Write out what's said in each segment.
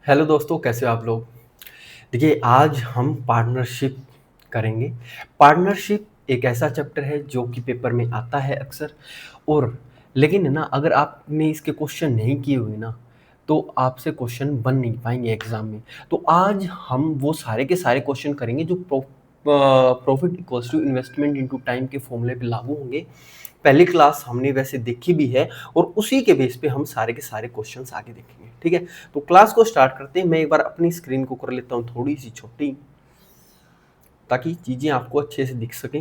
Hello दोस्तों, कैसे हो आप लोग। देखिए, आज हम पार्टनरशिप करेंगे। पार्टनरशिप एक ऐसा चैप्टर है जो कि पेपर में आता है अक्सर। और लेकिन ना, अगर आपने इसके क्वेश्चन नहीं किए हुए ना, तो आपसे क्वेश्चन बन नहीं पाएंगे एग्जाम में। तो आज हम वो सारे के सारे क्वेश्चन करेंगे जो profit equals to investment into time के फॉर्मूले पे लागू होंगे। पहली क्लास हमने वैसे देखी भी है और उसी के बेस पे हम सारे के सारे क्वेश्चंस आगे देखेंगे। ठीक है, तो क्लास को स्टार्ट करते हैं। मैं एक बार अपनी स्क्रीन को कर लेता हूँ थोड़ी सी छोटी, ताकि चीज़ें आपको अच्छे से दिख सकें।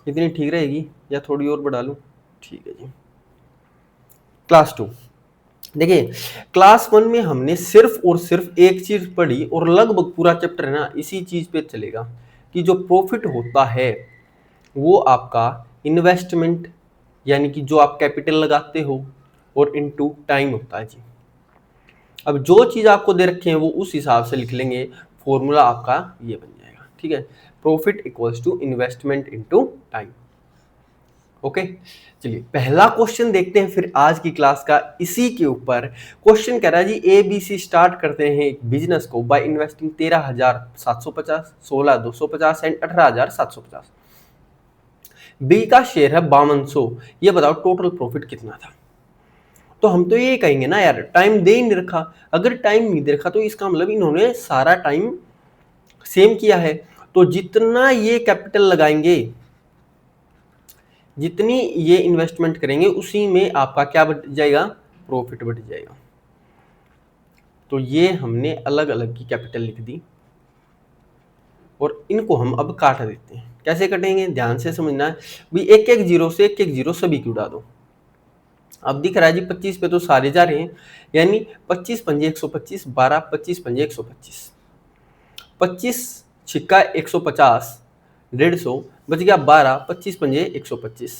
इतनी ठीक रहेगी या थोड़ी और बढ़ा लूँ? ठीक है जी। क्लास 2। देखिए, क्लास 1 में हमने सिर्फ और सिर्फ एक चीज पढ़ी और लगभग पूरा चैप्टर है ना इसी चीज पे चलेगा कि जो प्रॉफिट होता है वो आपका इन्वेस्टमेंट, यानी कि जो आप कैपिटल लगाते हो, और इनटू टाइम होता है जी। अब जो चीज आपको दे रखे हैं वो उस हिसाब से लिख लेंगे। फॉर्मूला आपका ये बन जाएगा। ठीक है, profit equals to investment into time. Okay, चलिए पहला क्वेश्चन देखते हैं फिर आज की क्लास का। इसी के ऊपर क्वेश्चन कह रहा है जी, ABC स्टार्ट करते हैं एक बिजनेस को बाय इन्वेस्टिंग 13,750, 16,250 एंड 18,750। बी का शेयर है 5200। ये बताओ टोटल प्रॉफिट कितना था। तो हम तो ये कहेंगे ना यार, टाइम दे ही नहीं रखा। अगर टाइम नहीं दे रखा तो इसका मतलब इन्होंने सारा टाइम सेम किया है। तो जितना ये कैपिटल लगाएंगे, जितनी ये इन्वेस्टमेंट करेंगे, उसी में आपका क्या बढ़ जाएगा, प्रॉफिट बढ़ जाएगा। तो ये हमने अलग अलग की कैपिटल लिख दी और इनको हम अब काट देते हैं। कैसे कटेंगे, ध्यान से समझना है भी। एक एक जीरो से एक एक जीरो सभी की उड़ा दो। अब दिख रहा है जी 25 पे तो सारे जा रहे हैं, यानी 25 पंजे 125, 12 25 पंजे 125, 25 छिक्का 150, 150 बच गया 12, 25 पंजे 125।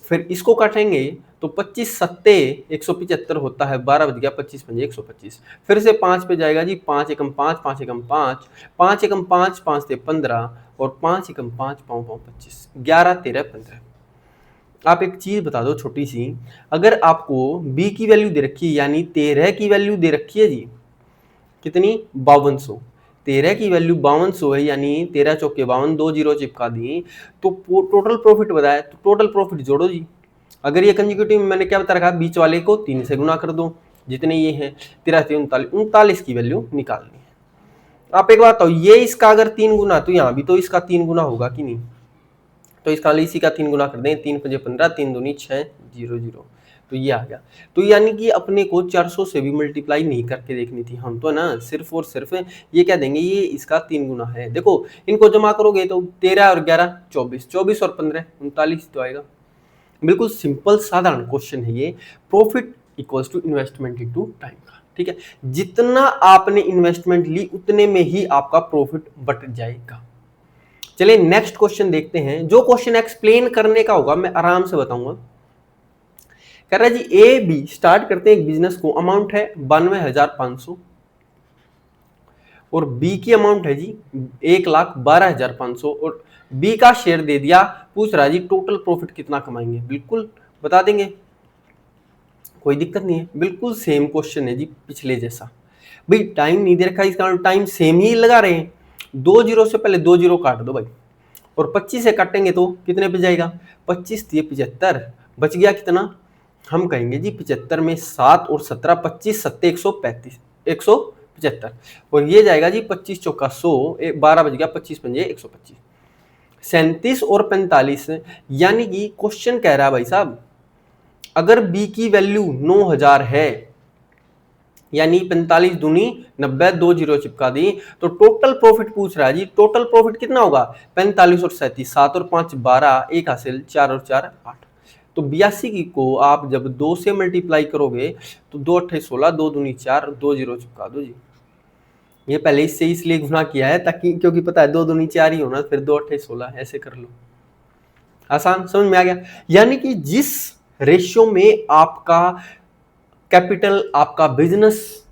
फिर इसको काटेंगे तो 25 सत्ते 175 होता है, 12 बच गया 25 पंजे 125। फिर से 5 पे जाएगा जी, 5 एकम 5, 5 एकम 5, 5 एकम 5, 5 ते 15, और 5 एकम 5, 5 5 25, 11 13 15। आप एक चीज बता दो छोटी सी, अगर आपको b की वैल्यू दे रखी है, यानी 13 की वैल्यू दे रखी है जी, कितनी, 5200। 13 की वैल्यू 5200 है, यानी 13 चौके 52, 2 जीरो चिपका दी, तो टोटल प्रॉफिट बताया, तो टोटल प्रॉफिट जोड़ो जी। अगर ये कंसेक्यूटिव, मैंने क्या बता रखा, बीच वाले को 3 से गुना कर दो, जितने ये हैं 13 3 39, 39 की वैल्यू निकालनी है। आप एक बात बताओ, ये इसका अगर 3 गुना, तो यहाँ भी तो इसका 3 गुना होगा कि नहीं। तो इसका इसी का 3 गुना कर दें, 3 पंजे 15, 3 दूनी 6, 0 0। तो ये आ गया। तो यानी कि अपने को 400 से भी मल्टीप्लाई नहीं करके देखनी थी, हम तो ना सिर्फ और सिर्फ ये कह देंगे ये इसका 3 गुना है। देखो इनको जमा करोगे तो 13 और 11 24, 24 और 15 39 तो आएगा। बिल्कुल सिंपल साधारण क्वेश्चन है ये। Profit equals to investment into time का। ठीक है, जितना आपने इन्वेस्टमेंट ली उतने में ही आपका प्रॉफिट बढ़ जाएगा। चलिए नेक्स्ट क्वेश्चन देखते हैं। जो क्वेश्चन एक्सप्लेन करने का होगा मैं आराम से बताऊंगा। कह रहा है जी, ए बी स्टार्ट करते हैं एक बिजनेस को, अमाउंट है 92,500, और बी की अमाउंट है जी 1,12,500, और बी का शेयर दे दिया। पूछ रहा है जी टोटल प्रॉफिट कितना कमाएंगे। बिल्कुल बता देंगे, कोई दिक्कत नहीं है। बिल्कुल सेम क्वेश्चन है जी पिछले जैसा। भाई टाइम नहीं दे रखा, इसका टाइम सेम ही लगा रहे हैं। 2 जीरो से पहले 2 जीरो काट दो भाई, और 25 से काटेंगे तो कितने पे जाएगा, 25 दिए 75, बच गया कितना। हम कहेंगे जी 75 में 7 और 17, 25 सत्ते 135, 175, और ये जाएगा जी 25 चौका 100, 12 बच गया 25 पंजे 125, 37 और 45। यानी कि क्वेश्चन कह रहा है भाई साहब, अगर बी की वैल्यू 9000 है, यानी 45 दूनी 90, 2 जीरो चिपका दी, तो टोटल प्रॉफिट पूछ रहा है जी। टोटल प्रॉफिट कितना होगा, 45 और 37, 7 और 5 12, 1 हासिल, 4 और 4 8। तो 82 की को आप जब 2 से मल्टीप्लाई करोगे तो 2 अट्ठाईस 16, 2 दूनी 4, 2 जीरो चिपका दो जी। ये पहले इससे इसलिए गुना किया है ताकि, क्योंकि पता है 2 दूनी 4 ही होना, फिर 2 अट्ठाईस 16 ऐसे कर लो। आसान, समझ में आ गया। यानी कि जिस रेशियो में आपका कैपिटल, आपका बिजनेस,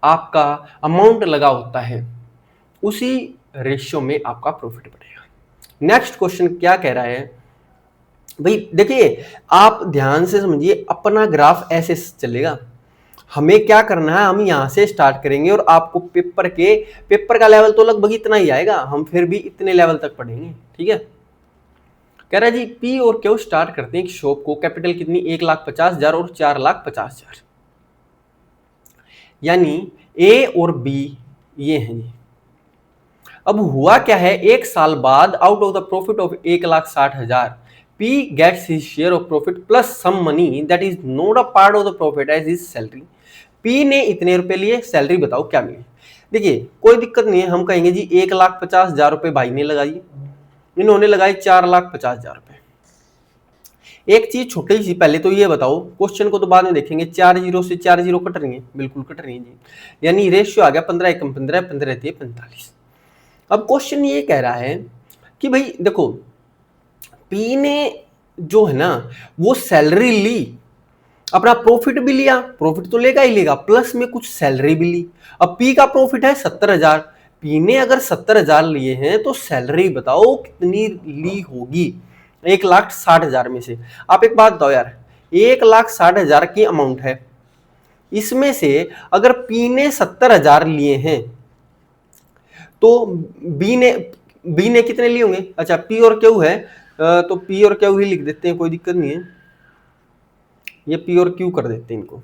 आपका अमाउंट लगा होता है, उसी रेशियो में आपका प्रॉफिट बढ़ेगा। नेक्स्ट क्वेश्चन क्या कह रहा है भाई, देखिए आप ध्यान से समझिए। अपना ग्राफ ऐसे चलेगा, हमें क्या करना है, हम यहां से स्टार्ट करेंगे और आपको पेपर का लेवल तो लगभग इतना ही आएगा, हम फिर भी इतने लेवल तक पढ़ेंगे। ठीक है, कह रहा है जी पी और क्यू स्टार्ट करते हैं एक शॉप को, कैपिटल कितनी 1,50,000 और 4,50,000, यानी ए और बी ये हैं जी। अब हुआ क्या है, एक साल बाद out of the profit of 1,60,000 P gets his share of profit plus some money that is not a part of the profit as his salary। P ने इतने रुपए लिए, सैलरी बताओ क्या मिली। देखिए कोई दिक्कत नहीं है, हम कहेंगे जी 1,50,000 रुपए भाई ने लगाई, इन्होंने लगाए 4,50,000 रुपए। एक चीज छोटी सी पहले तो ये बताओ, क्वेश्चन को तो बाद में देखेंगे, 4 जीरो से 4 जीरो कट रही है, बिल्कुल कट रही है जी, यानी रेशियो आ गया 15 एकम 15, 15 रहती है 45। अब क्वेश्चन ये कह रहा है कि भाई देखो पी ने जो है ना वो सैलरी ली, अपना प्रॉफिट भी लिया, प्रॉफिट तो लेगा ही लेगा, प्लस में कुछ सैलरी भी ली। अब पी का प्रॉफिट है 70,000, पी ने अगर 70,000 लिए हैं तो सैलरी बताओ कितनी ली होगी 1,60,000 में से। आप एक बात बताओ यार, 1,60,000 की अमाउंट है, इसमें से अगर पी ने 70,000 लिए हैं तो बी ने कितने लिए होंगे। अच्छा पी और क्यू है तो पी और क्यू ही लिख देते हैं, कोई दिक्कत नहीं है, ये पी और क्यू कर देते हैं इनको,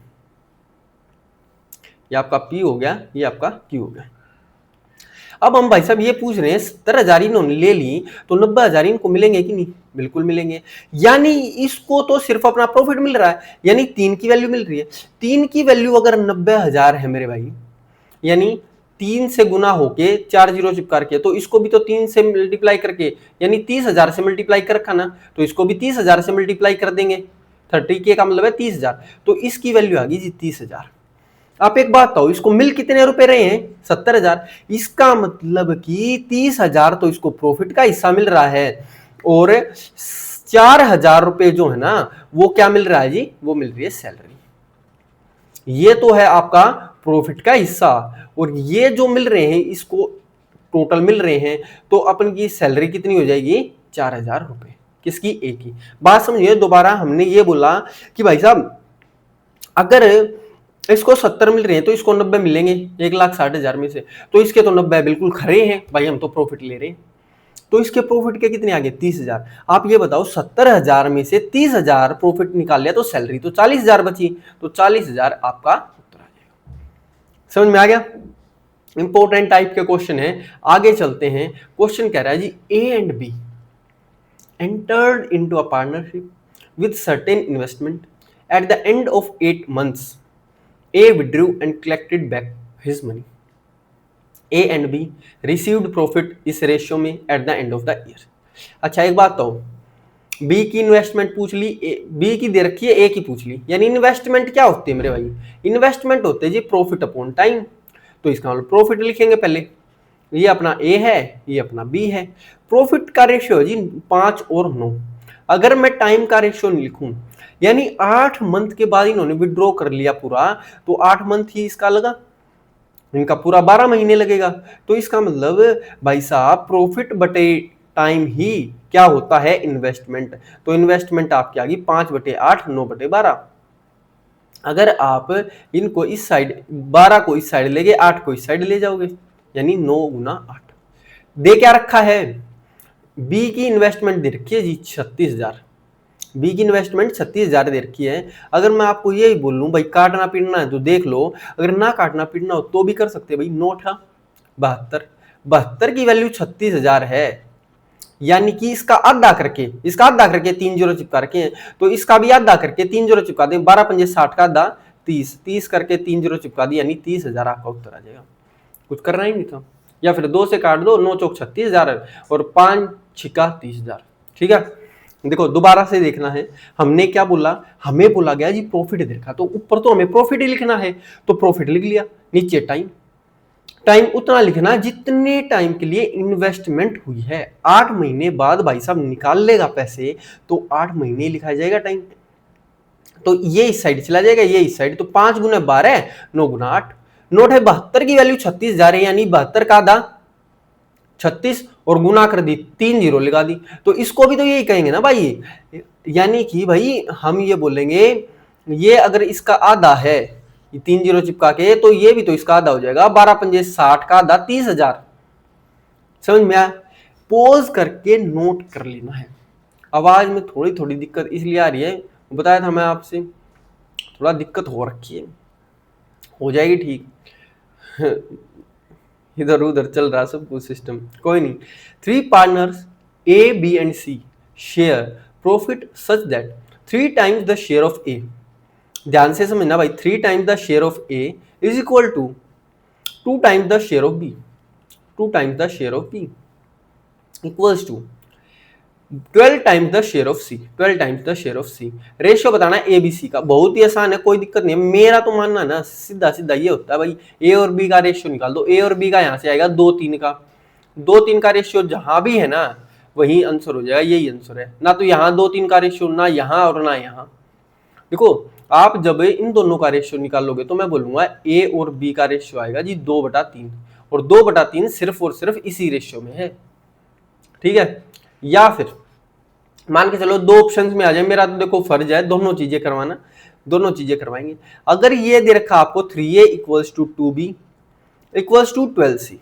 ये आपका पी हो गया, ये आपका क्यू हो गया। अब हम भाई साहब ये पूछ रहे हैं 70,000 इन्होंने ले ली तो 90,000 इनको मिलेंगे कि नहीं, बिल्कुल मिलेंगे, यानी इसको तो सिर्फ अपना प्रॉफिट मिल रहा है, यानी 3 की वैल्यू मिल रही है। 3 की वैल्यू अगर 90,000 है मेरे भाई, यानी 3 से गुना होके 4 जीरो चिपका के, तो इसको भी तो 3 से मल्टीप्लाई करके, यानी 30,000 से मल्टीप्लाई कर रखा ना, तो इसको भी 30,000 से मल्टीप्लाई कर देंगे, 30 के का मतलब है 30,000, तो इसकी वैल्यू आ गई जी 30,000। आप एक बात बताओ, इसको मिल कितने रुपए रहे हैं 70,000, इसका मतलब कि 30,000 तो इसको प्रॉफिट का हिस्सा मिल रहा है और 4,000 रुपए जो है ना वो क्या मिल रहा है जी, वो मिल रही है सैलरी। ये तो है आपका प्रॉफिट का हिस्सा, और ये जो मिल रहे हैं इसको टोटल मिल रहे हैं, तो अपन की सैलरी कितनी हो जाएगी 4,000 रुपए, किसकी, एक ही। बात समझिए दोबारा, हमने ये बोला कि भाई साहब अगर इसको 70 मिल रहे हैं तो इसको 90 मिलेंगे 1,60,000 में से, तो इसके तो 90 बिल्कुल खरे हैं भाई, हम तो प्रॉफिट ले रहे हैं, तो इसके प्रॉफिट के कितने आ गए 30,000। आप ये बताओ 70,000 में से 30,000 प्रॉफिट निकाल लिया तो सैलरी तो 40,000 बची, तो 40,000 आपका उत्तर आ जाएगा। समझ में आ गया, इंपॉर्टेंट टाइप के क्वेश्चन है। आगे चलते हैं, क्वेश्चन कह रहा है जी A and B entered into a partnership with certain investment at the end of 8 months A withdrew and collected back his money, A and B received profit इस रेशियो में at the end of the year। अच्छा एक बात तो, B की investment पूछ ली, B की दे रखी है, ए की पूछ ली, यानी इन्वेस्टमेंट क्या होती है मेरे भाई, इन्वेस्टमेंट होते हैं जी प्रॉफिट अपॉन टाइम, तो इसका मतलब प्रॉफिट लिखेंगे पहले, ये अपना ए है, ये अपना बी है। प्रॉफिट का रेशियो है जी 5 और 9, अगर मैं टाइम का रेशियो नहीं लिखूं, यानी 8 मंथ के बाद इन्होंने विड्रॉ कर लिया पूरा, तो 8 मंथ ही इसका लगा, इनका पूरा 12 महीने लगेगा, तो इसका मतलब भाई साहब प्रॉफिट बटे टाइम ही क्या होता है, इन्वेस्टमेंट। तो इन्वेस्टमेंट आपकी आ गई 5/8 9/12। अगर आप इनको इस साइड 12 को इस साइड ले गए, 8 को इस साइड ले जाओगे, यानी 9 × 8। दे क्या रखा है, बी की इन्वेस्टमेंट दे रखी है जी 36,000, बी की इन्वेस्टमेंट 36,000 दे रखी है। अगर मैं आपको यही बोलूं भाई काटना पीटना है तो देख लो, अगर ना काटना पीटना हो तो भी कर सकते भाई, 9×8 72 की वैल्यू 36,000 है, यानी कि इसका आधा करके 3 जीरो चिपका रखे हैं, तो इसका भी आधा करके 3 जीरो चिपका दें, 12 पंजे 60 का आधा 30 करके 3 जीरो चिपका दी, यानी 30,000 आपका उत्तर आ जाएगा। कुछ करना ही नहीं था, या फिर 2 से काट दो, 9 चौक 36,000 और 5 छिका 30,000। ठीक है, देखो दोबारा से देखना है, हमने क्या बोला, हमें बोला गया जी प्रॉफिट देखा, तो ऊपर तो हमें प्रॉफिट ही लिखना है, तो प्रॉफिट लिख लिया, नीचे टाइम उतना लिखना जितने टाइम के लिए इन्वेस्टमेंट हुई है। 8 महीने बाद भाई साहब निकाल लेगा पैसे, तो 8 महीने लिखा जाएगा टाइम, तो ये इस साइड चला जाएगा, ये इस साइड, तो 5 × 12 9 × 8, नोट है 72 की वैल्यू 36,000 है, यानी 72 का आधा 36 और गुना कर दी, 3 जीरो लगा दी, तो इसको भी तो यही कहेंगे ना भाई, यानी कि भाई हम ये बोलेंगे ये अगर इसका आधा है ये 3 जीरो चिपका के, तो ये भी तो इसका आधा हो जाएगा, 12 पंजे 60 का आधा 30,000। समझ में आया? पॉज करके नोट कर लेना है। आवाज में थोड़ी थोड़ी दिक्कत इसलिए आ रही है, बताया था मैं आपसे, थोड़ा दिक्कत हो रखी है, हो जाएगी ठीक। इधर उधर चल रहा सब कुछ सिस्टम, कोई नहीं। 3 partners A B and C share profit such that 3 times the share of A. ध्यान से समझना भाई, 3 times the share of A is equal to 2 times the share of B, 2 times the share of B equals to 12 times the share of C, 12 times the share of C. Ratio बताना है A B C का, बहुत ही आसान है, कोई दिक्कत नहीं है। मेरा तो मानना ना सीधा सीधा ये होता है भाई, ए और बी का रेशियो निकाल दो। ए और बी का यहाँ से आएगा 2-3 का, 2-3 का रेशियो जहां भी है ना वही आंसर हो जाएगा, यही आंसर है ना। तो यहाँ 2-3 का रेशियो ना यहाँ और ना यहाँ। देखो आप जब इन दोनों का रेशियो निकालोगे तो मैं बोलूंगा ए और बी का रेशियो आएगा जी 2/3, और 2/3 सिर्फ और सिर्फ इसी रेशियो में है, ठीक है। या फिर मान के चलो 2 ऑप्शंस में आ जाए, मेरा तो देखो फर्ज है दोनों चीजें करवाना, दोनों चीजें करवाएंगे। अगर ये दे रखा आपको 3a equals to 2b equals to 12c,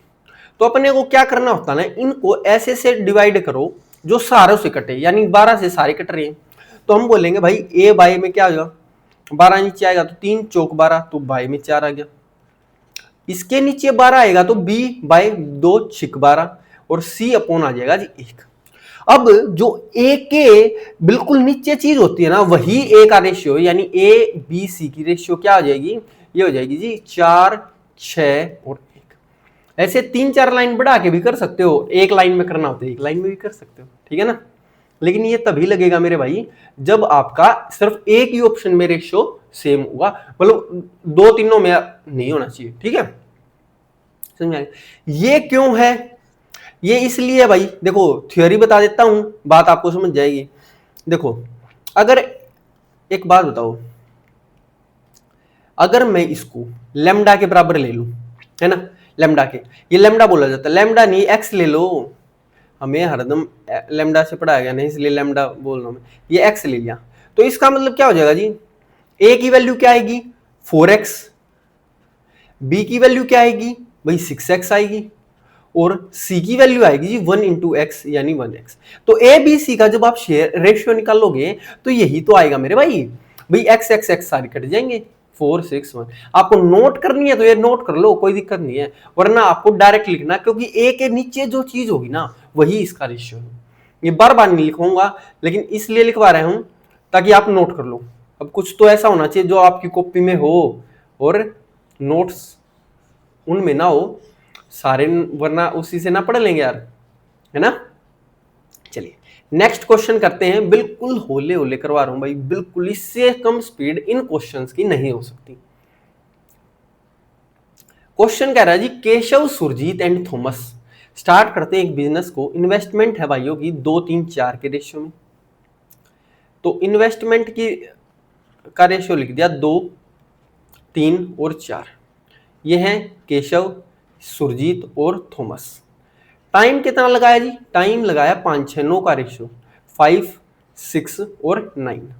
तो अपने को क्या करना होता है ना, इनको ऐसे से डिवाइड करो जो सारों से कटे, यानी 12 से सारे कट रहे हैं। तो हम बोलेंगे भाई a बाय में क्या आएगा, 12 नीचे आएगा तो 3 चौक 12, तो बाय में 4 आ गया। इसके नीचे 12 आएगा तो b बाय 2 छिक 12, और c अपॉन आ जाएगा जी 1। अब जो ए के बिल्कुल नीचे चीज होती है ना, वही ए का रेशियो, यानी ए बी सी की रेशियो क्या हो जाएगी, ये हो जाएगी जी 4, 6 और 1। ऐसे 3-4 लाइन बढ़ा के भी कर सकते हो, एक लाइन में करना होता है एक लाइन में भी कर सकते हो, ठीक है ना। लेकिन ये तभी लगेगा मेरे भाई जब आपका सिर्फ एक ही ऑप्शन में रेशियो सेम होगा, मतलब 2-3 में नहीं होना चाहिए, ठीक है। समझ आए? ये क्यों है, ये इसलिए भाई, देखो थ्योरी बता देता हूं, बात आपको समझ जाएगी। देखो अगर एक बात बताओ, अगर मैं इसको लेमडा के बराबर ले लूं, है ना, लेमडा के, ये लेमडा बोला जाता है, लेमडा नहीं एक्स ले लो, हमें हरदम लेमडा से पढ़ाया गया नहीं इसलिए लेमडा बोल रहा हूं मैं, ये एक्स ले लिया, तो इसका मतलब क्या हो जाएगा जी, ए की वैल्यू क्या आएगी 4x, बी की वैल्यू क्या आएगी भाई 6x आएगी, और सी की वैल्यू आएगी जी 1 इंटू एक्स यानी 1x। तो ए बी सी का जब आप शेयर रेशियो निकालोगे तो यही तो आएगा मेरे भाई, एक्स एक्स एक्स सारे कट जाएंगे, 4, 6, 1। आपको नोट करनी है तो ये नोट कर लो, कोई दिक्कत नहीं है, वरना आपको डायरेक्ट लिखना, क्योंकि ए के नीचे जो चीज होगी ना वही इसका रेशियो है। ये बार बार नहीं लिखूंगा, लेकिन इसलिए लिखवा रहा हूं ताकि आप नोट कर लो। अब कुछ तो ऐसा होना चाहिए जो आपकी कॉपी में हो और नोट्स उनमें ना हो सारे, वरना उसी से ना पढ़ लेंगे यार, है ना। चलिए नेक्स्ट क्वेश्चन करते हैं, बिल्कुल होले होले करवा रहा हूं भाई, बिल्कुल इससे कम स्पीड इन क्वेश्चंस की नहीं हो सकती। क्वेश्चन कह रहा है जी, Keshav, Surjit and Thomas start करते हैं एक बिजनेस को, इन्वेस्टमेंट है भाइयों की 2, 3, 4 के रेशियो में। तो इन्वेस्टमेंट की का रेशियो लिख दिया 2, 3 और 4। ये हैं केशव, सुरजीत और थॉमस। टाइम कितना लगाया जी, टाइम लगाया 5, 6, 9 का रेशियो, 5, 6 और 9।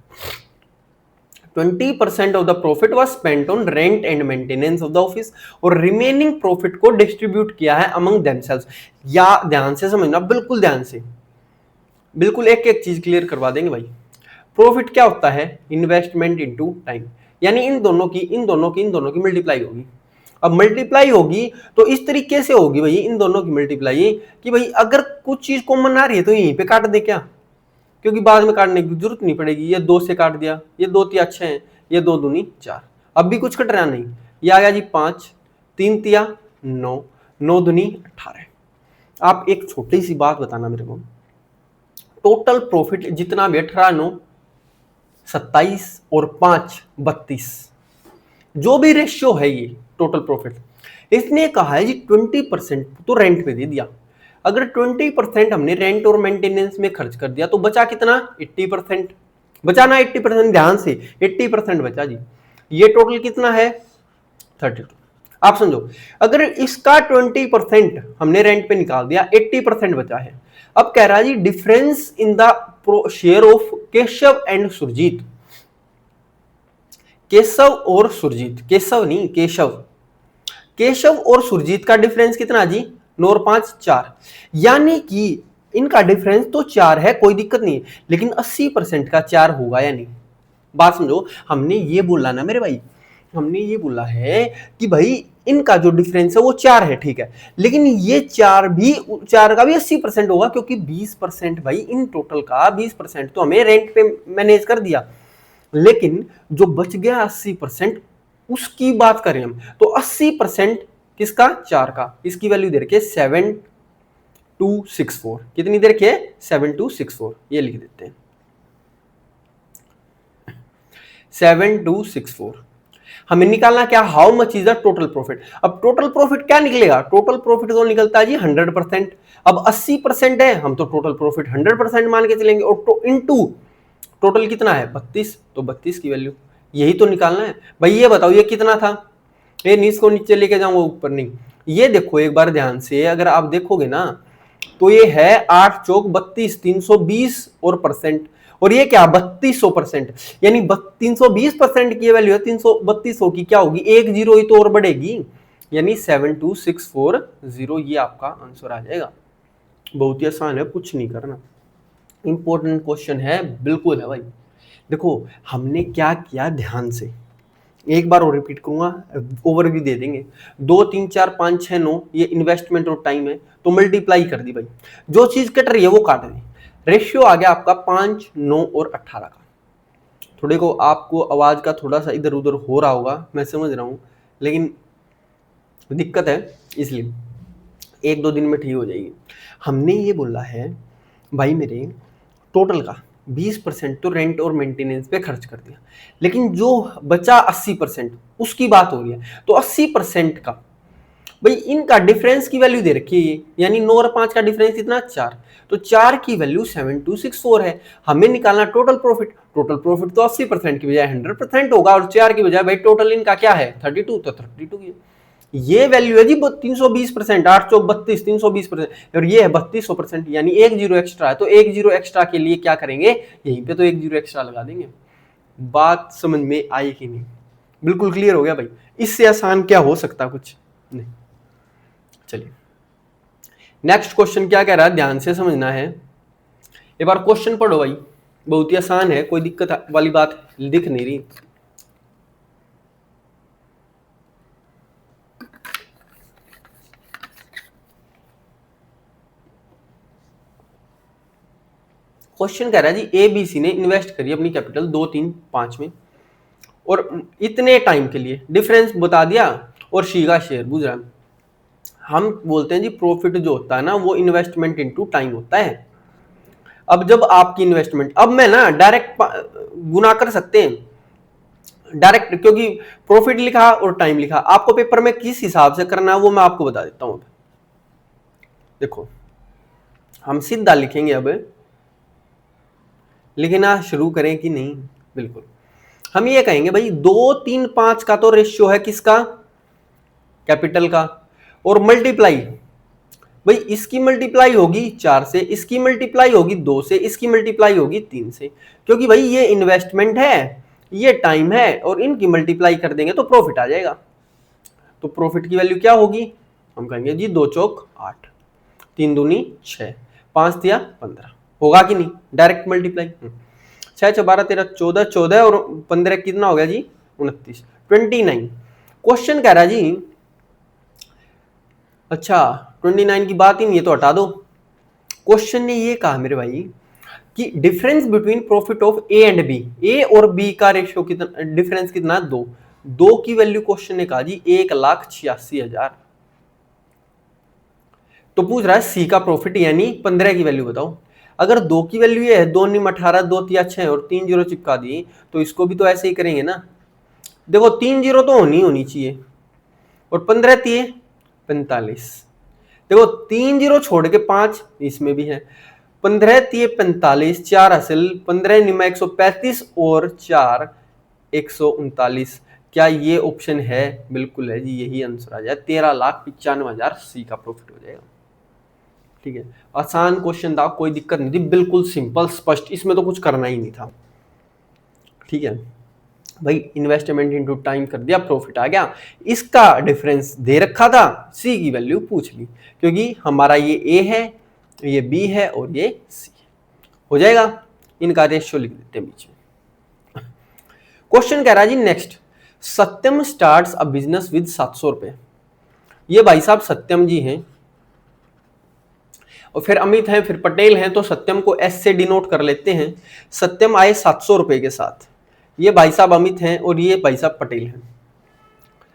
20% of the profit was spent on rent and maintenance of the office, और रिमेनिंग प्रॉफिट को डिस्ट्रीब्यूट किया है अमंग देमसेल्व्स। या ध्यान से समझना, बिल्कुल ध्यान से, बिल्कुल एक एक चीज क्लियर करवा देंगे भाई। प्रॉफिट क्या होता है, इन्वेस्टमेंट इनटू टाइम, यानी इन दोनों की मल्टीप्लाई होगी। अब मल्टीप्लाई होगी तो इस तरीके से होगी भाई, इन दोनों की मल्टीप्लाई, कि भाई अगर कुछ चीज कॉमन आ रही है तो यहीं पे काट दे क्या, क्योंकि बाद में काटने की जरूरत नहीं पड़ेगी। ये 2 से काट दिया, ये 2 तिया 6 हैं, ये 2 दूनी 4, अब भी कुछ कट रहा नहीं, ये आ गया जी 5, 3 तिया 9, 9 दूनी 18। आप एक छोटी सी बात बताना मेरे को, टोटल प्रॉफिट जितना भी 18, 9, 27 और 5, 32, जो भी रेशियो है ये टोटल प्रॉफिट, इसने कहा है जी 20% तो रेंट पे दे दिया। अगर 20% हमने रेंट और मेंटेनेंस में खर्च कर दिया तो बचा कितना, 80%। बचाना 80%, ध्यान से 80% बचा जी। ये टोटल कितना है 32। आप समझो, अगर इसका 20% हमने रेंट पे निकाल दिया, 80% बचा है। अब कह रहा है जी difference in the share of Keshav and Surjit, Keshav और सुरजीत, केशव नहीं केशव, केशव और सुरजीत का डिफरेंस कितना जी, 9 और 5 4, यानी कि इनका डिफरेंस तो 4 है, कोई दिक्कत नहीं, लेकिन 80% का 4 होगा या नहीं। बात समझो, हमने ये बोला ना मेरे भाई, हमने ये बोला है कि भाई इनका जो डिफरेंस है वो 4 है, ठीक है, लेकिन ये 4 का भी 80% होगा, क्योंकि 20% भाई इन टोटल का 20% तो हमें रेंट पे मैनेज कर दिया, लेकिन जो बच गया 80% उसकी बात करें हम, तो 80% किसका, 4 का, इसकी वैल्यू दे रखी है 7264, कितनी दे रखी है 7264, ये लिख देते हैं 7264। हमें निकालना क्या, how much is the total profit. अब टोटल प्रॉफिट क्या निकलेगा, टोटल प्रॉफिट तो निकलता है जी 100%, अब 80% है, हम तो टोटल प्रॉफिट 100% मान के चलेंगे, और इनटू टोटल कितना है 32, तो 32 की वैल्यू, यही तो निकालना है भाई। ये बताओ ये कितना था, ये नीचे को नीचे लेके जाऊंगा ऊपर नहीं, ये देखो एक बार ध्यान से, अगर आप देखोगे ना तो ये है 8 चौक 32, 320 और परसेंट, और ये क्या 3200%, यानी 320% की वैल्यू है, 332 की क्या होगी, एक जीरो ही तो और बढ़ेगी, यानी 72640, ये आपका आंसर आ जाएगा। बहुत ही आसान है, कुछ नहीं करना, इंपॉर्टेंट क्वेश्चन है, बिल्कुल है भाई। देखो हमने क्या किया, ध्यान से एक बार और रिपीट करूंगा, ओवरव्यू दे देंगे। 2 3 4 5 6 9 ये इन्वेस्टमेंट और टाइम है, तो मल्टीप्लाई कर दी भाई, जो चीज कट रही है वो काट दी, रेशियो आ गया आपका 5 9 और 18 का। थोड़े को आपको आवाज का थोड़ा सा इधर उधर हो रहा होगा, मैं समझ रहा हूं, लेकिन दिक्कत है, इसलिए 1-2 दिन में ठीक हो जाएगी। हमने ये बोला है भाई मेरे, टोटल का 20% तो रेंट और मेंटेनेंस पे खर्च कर दिया, लेकिन जो बचा 80% उसकी बात हो रही है, तो 80% का भाई इनका डिफरेंस की वैल्यू दे रखी है, यानी 9 और 5 का डिफरेंस कितना 4, तो 4 की वैल्यू 7264 है। हमें निकालना टोटल प्रॉफिट, टोटल प्रॉफिट तो 80% की बजाय 100% होगा, और 4 की बजाय भाई टोटल इनका क्या है 32, तो 32 की ये वैल्यू है जी 320%, 8 चौक 32, 320%, और ये है 3200%, यानी एक जीरो एक्स्ट्रा है, तो एक जीरो एक्स्ट्रा के लिए क्या करेंगे, यहीं पे तो एक जीरो एक्स्ट्रा लगा देंगे। बात समझ में आई कि नहीं, बिल्कुल क्लियर हो गया भाई, इससे आसान क्या हो सकता, कुछ नहीं। चलिए नेक्स्ट क्वेश्चन क्या कह रहा है, ध्यान से समझना है, एक बार क्वेश्चन पढ़ो भाई, बहुत ही आसान है, कोई दिक्कत वाली बात दिख नहीं रही। क्वेश्चन कह रहा है जी, ए बी सी ने इन्वेस्ट करी अपनी कैपिटल 2 3 5 में, और इतने टाइम के लिए डिफरेंस बता दिया, और सी का शेयर पूछ रहा है। हम बोलते हैं जी प्रॉफिट जो होता है ना वो इन्वेस्टमेंट इनटू टाइम होता है। अब जब आपकी इन्वेस्टमेंट, अब मैं ना डायरेक्ट गुना कर सकते हैं डायरेक्ट, क्योंकि प्रॉफिट लिखा और टाइम लिखा, आपको पेपर में किस हिसाब से करना है वो मैं आपको बता देता हूं। देखो हम सीधा लिखेंगे, अब लिखना शुरू करें कि नहीं, बिल्कुल हम ये कहेंगे भाई 2 3 5 का तो रेशियो है किसका, कैपिटल का, और मल्टीप्लाई भाई इसकी मल्टीप्लाई होगी 4 से, इसकी मल्टीप्लाई होगी 2 से, इसकी मल्टीप्लाई होगी 3 से, क्योंकि भाई ये इन्वेस्टमेंट है, ये टाइम है, और इनकी मल्टीप्लाई कर देंगे तो प्रॉफिट आ जाएगा। तो प्रॉफिट की वैल्यू क्या होगी, हम कहेंगे जी 2 चौक 8, 3 दूनी 6, 5 दिया 15, होगा कि नहीं, डायरेक्ट मल्टीप्लाई। 6 6 12 13 14, 14 और 15 कितना हो गया जी 29, 29। क्वेश्चन कह रहा है जी, अच्छा 29 की बात ही नहीं है तो हटा दो। क्वेश्चन ने ये कहा मेरे भाई कि difference between profit of A and B, A और बी का रेशियो कितना, डिफरेंस कितना, 2, 2 की वैल्यू क्वेश्चन ने कहा जी 1,86,000, तो पूछ रहा है सी का प्रॉफिट यानी 15 की वैल्यू बताओ। अगर 2 की वैल्यू ये है 2 निम 18, 2 तिया 6 और 3 जीरो चिपका दिए, तो इसको भी तो ऐसे ही करेंगे ना। देखो 3 जीरो तो होनी चाहिए, और 15 तिये 45, देखो 3 जीरो छोड़ के 5 इसमें भी है, 15 तिये 45, 4 हासिल, 15 निमा 135 और 4 139, क्या ये ऑप्शन है, बिल्कुल है जी, यही आंसर आ जाए 13,95,000 सी का प्रॉफिट हो जाएगा। ठीक है, आसान क्वेश्चन था, कोई दिक्कत नहीं थी, बिल्कुल सिंपल स्पष्ट, इसमें तो कुछ करना ही नहीं था। ठीक है, भाई इन्वेस्टमेंट इनटू टाइम कर दिया, प्रॉफिट आ गया। इसका डिफरेंस दे रखा था, सी की वैल्यू पूछ ली, क्योंकि हमारा ये ए है, ये बी है और ये सी है। हो जाएगा, इनका रेशियो लिख देते हैं बीच में। क्वेश्चन कह रहा है जी next, Satyam starts a business with 700 रुपए। ये भाई साहब सत्यम जी हैं और फिर अमित हैं, फिर पटेल हैं, तो सत्यम को एस से डिनोट कर लेते हैं। सत्यम आए 700 रुपए के साथ, ये भाई साहब अमित हैं और ये भाई साहब पटेल हैं।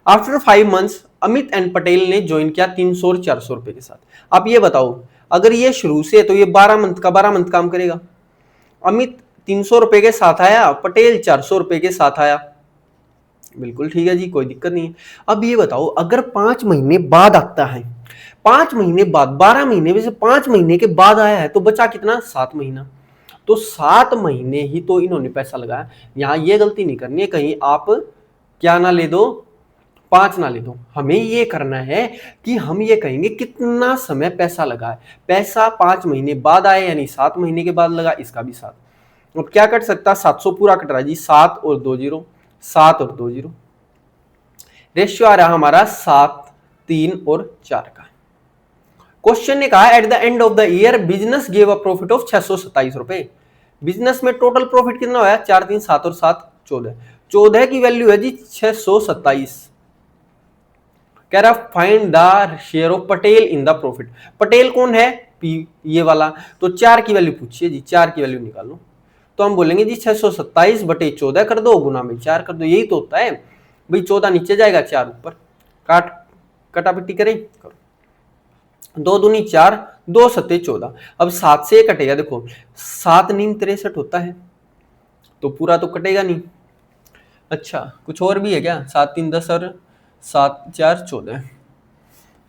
After 5 months Amit and Patel ने ज्वाइन किया 300 और 400 रुपए के साथ। आप ये बताओ, अगर ये शुरू से तो ये 12 मंथ का 12 मंथ काम करेगा। अमित 300 रुपए के साथ आया, पटेल 400 रुपए के साथ आया, बिल्कुल ठीक है जी, कोई दिक्कत नहीं है। अब ये बताओ, अगर 5 महीने बाद आता है, 5 महीने बाद, 12 महीने में से 5 महीने के बाद आया है, तो बचा कितना, 7 महीना। तो 7 महीने ही तो इन्होंने पैसा लगाया। यहां ये गलती नहीं करनी है कहीं आप क्या ना ले दो, 5 ना ले दो। हमें ये करना है कि हम ये कहेंगे कितना समय पैसा लगा है। पैसा 5 महीने बाद आया यानी 7 महीने के बाद लगा, इसका भी 7। अब क्या कट सकता, 700 पूरा कट रहा है जी, 7 और 2 जीरो, 7 और 2 जीरो, रेशियो आ रहा हमारा 7, 3 और 4 का। क्वेश्चन ने कहा eight the end of the year business give a profit of 627 रुपए। बिजनेस में टोटल प्रॉफिट कितना होया, 4, 3, 7 और 7 14। 14 की वैल्यू है जी 627। कह रहा find the share of Patel in the profit. Patel कौन है, पी, ये वाला। तो 4 की वैल्यू पूछिए जी, 4 की वैल्यू निकालो। तो हम बोलेंगे जी 627 बटे 14 कर दो, गुना में 4 कर दो, यही तो होता है भाई। 14 नीचे जाएगा, 4 ऊपर, काट कटापिटी करें, करो। 2 दूनी 4, 2 सत्ते 14। अब 7 से कटेगा, देखो 7 नीम 63 होता है, तो पूरा तो कटेगा नहीं। अच्छा कुछ और भी है क्या, 7, 3, 10 और 7, 4, 14।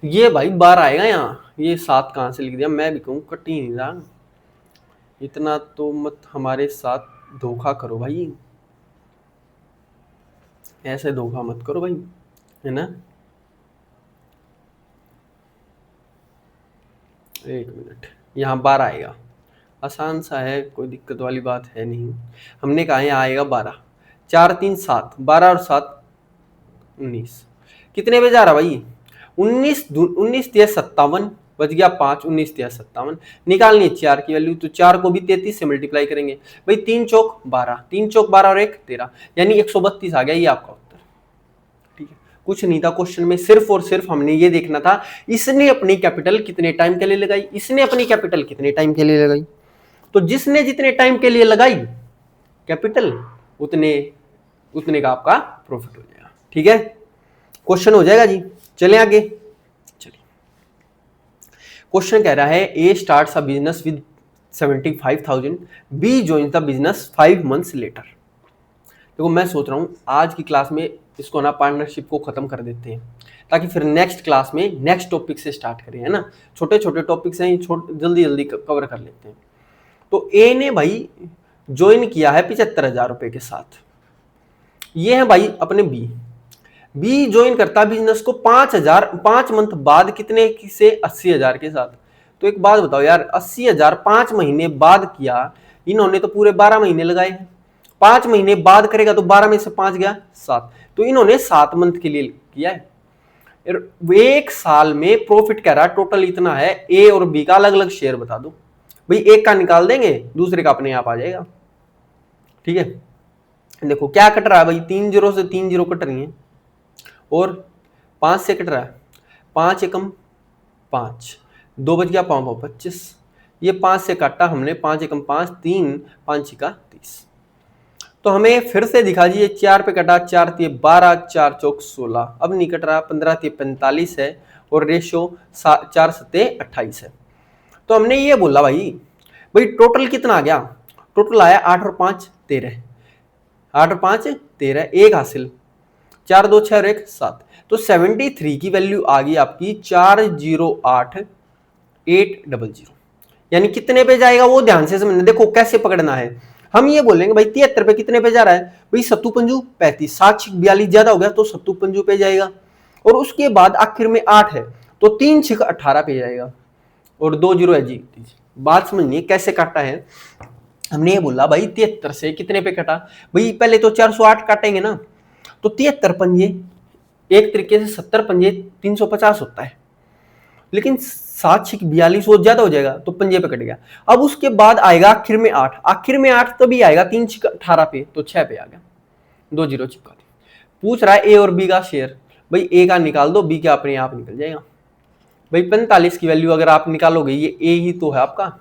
ये भाई 12 आएगा यहाँ, ये 7 कहाँ से लिख दिया, मैं भी कहूँ कट ही नहीं रहा। इतना तो मत हमारे साथ धोखा करो भाई, ऐसे धोखा मत करो भाई, है ना। एक मिनट, यहाँ 12 आएगा, आसान सा है, कोई दिक्कत वाली बात है नहीं। हमने कहा यहाँ आएगा 12, 4, 3, 7, 12 और 7 19। कितने पे जा रहा भाई, 19 19 तिया 57, बच गया 5, 19 तिया 57। निकालनी है 4 की वैल्यू, तो 4 को भी 33 से मल्टीप्लाई करेंगे भाई, 3 चौक 12, 3 चौक 12 और 1 13, यानी 132 आ गया ये आपका उत्तर। ठीक है, कुछ नहीं था क्वेश्चन में, सिर्फ और सिर्फ हमने ये देखना था इसने अपनी कैपिटल कितने टाइम के लिए लगाई, इसने अपनी कैपिटल कितने टाइम के लिए लगाई। तो जिसने जितने टाइम के लिए लगाई कैपिटल, उतने का आपका प्रॉफिट हो जाएगा। ठीक है, क्वेश्चन हो जाएगा जी। चले आगे, चलिए। क्वेश्चन कह रहा है A starts a business with 75,000, B joins the business 5 months later. देखो मैं सोच रहा हूं आज की क्लास में इसको ना पार्टनरशिप को खत्म कर देते हैं, ताकि फिर नेक्स्ट क्लास में नेक्स्ट टॉपिक से स्टार्ट करें, है ना। छोटे छोटे टॉपिक्स हैं, जल्दी जल्दी कवर कर लेते हैं। तो ए ने भाई ज्वाइन किया है 75,000 रुपए के साथ। ये है भाई अपने बी ज्वाइन करता बिजनेस को 5 मंथ बाद कितने से 80,000 के साथ। तो एक बात बताओ यार, 80,000 5 महीने बाद किया, इन्होंने तो पूरे 12 महीने लगाए हैं। 5 महीने बाद करेगा तो 12 में से 5 गया 7, तो इन्होंने 7 मंथ के लिए किया है। एक साल में प्रॉफिट कह रहा टोटल इतना है, ए और बी का अलग अलग शेयर बता दो भाई, एक का निकाल देंगे दूसरे का अपने आप आ जाएगा। ठीक है, देखो क्या कट रहा है भाई, 3 जीरो से 3 जीरो कट रही है और 5 से कट रहा है, 5 एकम 5, 2 बच गया 5 5 25। ये 5 से काटा हमने, 5 एकम 5, 3 5 का 30। तो हमें फिर से दिखा दीजिए, 4 पे कटा, 4 तिये 12, 4 चौक 16, अब नहीं कट रहा, 15 तिये 45 है और रेशियो 4 सत्ते 28 है। तो हमने ये बोला भाई टोटल कितना आ गया, टोटल आया 8 और 5 13, 8 और 5 13, 1 हासिल, 4 2 6 और 1 7। तो 73 की वैल्यू आ गई आपकी 408800, यानी कितने पे जाएगा वो ध्यान से समझना। देखो कैसे पकड़ना है, हम ये बोलेंगे भाई 73 पे कितने पे जा रहा है भाई, 7 पंजू 35, 7 6 42 ज्यादा हो गया तो 7 पंजू पे जाएगा, और उसके बाद आखिर में 8 है तो 3 6 18 पे जाएगा और 2 जीरो है जी। बात समझिए कैसे काटा है, हमने ये बोला भाई 73 से कितने पे कटा, भाई पहले तो 408 काटेंगे ना, तो 73 पंजे एक तरीके से 70 पंजे 350 होता है, लेकिन 7×42 वो ज्यादा हो जाएगा तो पंजे पे कट गया। अब उसके बाद आएगा आखिर में 8, आखिर में 8 तभी आएगा 3×18 पे, तो 6 पे आ गया, 2 जीरो चिपका दे। पूछ रहा है ए और बी का शेयर, भाई ए का निकाल दो, बी का अपने आप निकल जाएगा। भाई 45 की वैल्यू अगर आप निकालोगे, ये ए ही तो है आपका,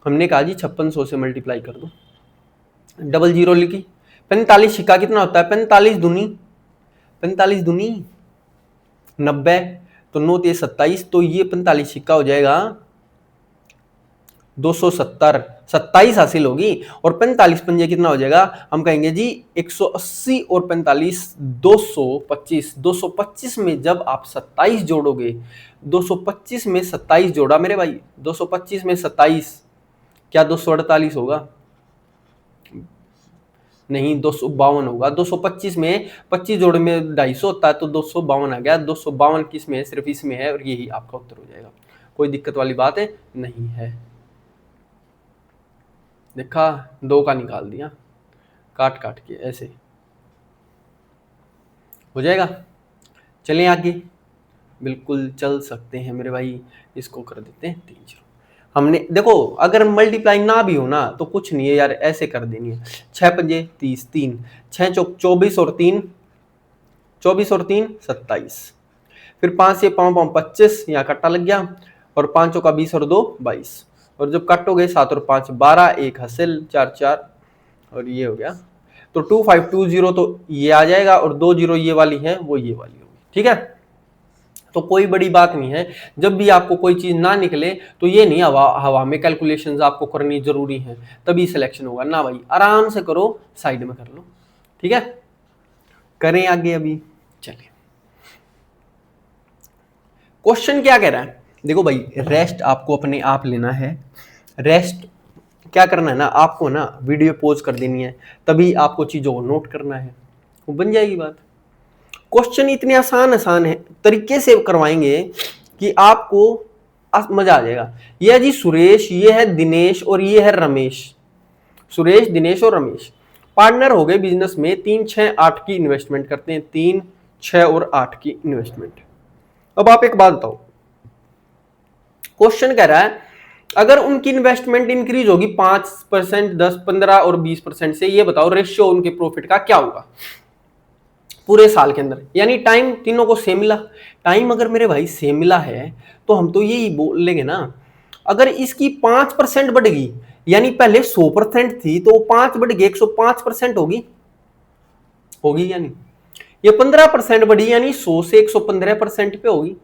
हमने कहा जी 5600 से मल्टीप्लाई कर दो, डबल जीरो लिखी। 45 सिक्का कितना होता है, 45 दूनी 90, तो 9 ते 27, तो ये 45 सिक्का हो जाएगा 270, 27 हासिल होगी, और 45 पंजे कितना हो जाएगा, हम कहेंगे जी 180 और 45 225, 225 में जब आप 27 जोड़ोगे, 225 में 27 जोड़ा मेरे भाई, 225 में 27 क्या 248 होगा, नहीं 252 होगा। 225 में 25 जोड़ में 250 होता है, तो 252 आ गया। 252 किस में है, सिर्फ इसमें है, और यही आपका उत्तर हो जाएगा। कोई दिक्कत वाली बात है नहीं है। देखा, 2 का निकाल दिया काट काट के, ऐसे हो जाएगा। चलें आगे, बिल्कुल चल सकते हैं मेरे भाई। इसको कर देते हैं 3 0। हमने देखो अगर मल्टीप्लाई ना भी हो ना तो कुछ नहीं है यार, ऐसे कर देनी है। 6 पंजे 30, 3 6 चौक 24 और 3 27, फिर 5 से 5 5 25, यहाँ कट्टा लग गया, और 5 का 20 और 2 22, और जब काटोगे 7 और 5 12, 1 हासिल 4 4, और ये हो गया। तो 2520 तो ये आ जाएगा, और 2 0 ये वाली है वो ये वाली होगी, ठीक है। तो कोई बड़ी बात नहीं है, जब भी आपको कोई चीज ना निकले तो ये नहीं हवा में कैलकुलेशंस आपको करनी जरूरी है तभी सिलेक्शन होगा ना भाई, आराम से करो, साइड में कर लो, ठीक है। करें आगे, अभी चलिए क्वेश्चन क्या कह रहा है। देखो भाई, रेस्ट आपको अपने आप लेना है। रेस्ट क्या करना है ना, आपको ना वीडियो पॉज कर देनी है, तभी आपको चीजों को नोट करना है, वो बन जाएगी बात। क्वेश्चन इतने आसान है तरीके से करवाएंगे कि आपको मजा आ जाएगा। ये है जी सुरेश, ये है दिनेश, और ये है रमेश। सुरेश, दिनेश और रमेश पार्टनर हो गए बिजनेस में, 3 6 8 की इन्वेस्टमेंट करते हैं, 3 6 और 8 की इन्वेस्टमेंट। अब आप एक बात बताओ, क्वेश्चन कह रहा है अगर उनकी इन्वेस्टमेंट इंक्रीज होगी 5%, 10, 15 और 20% से, ये बताओ रेशियो उनके प्रॉफिट का क्या होगा पूरे साल के अंदर। यानी टाइम तीनों को सेम मिला। टाइम अगर मेरे भाई सेम मिला है तो हम तो यही बोलेंगे ना, अगर इसकी 5% बढ़ेगी, यानी पहले 100% थी तो 5 बढ़ गई 105% होगी यानी ये 15% बढ़ी यानी 100 से 115% पे होगी,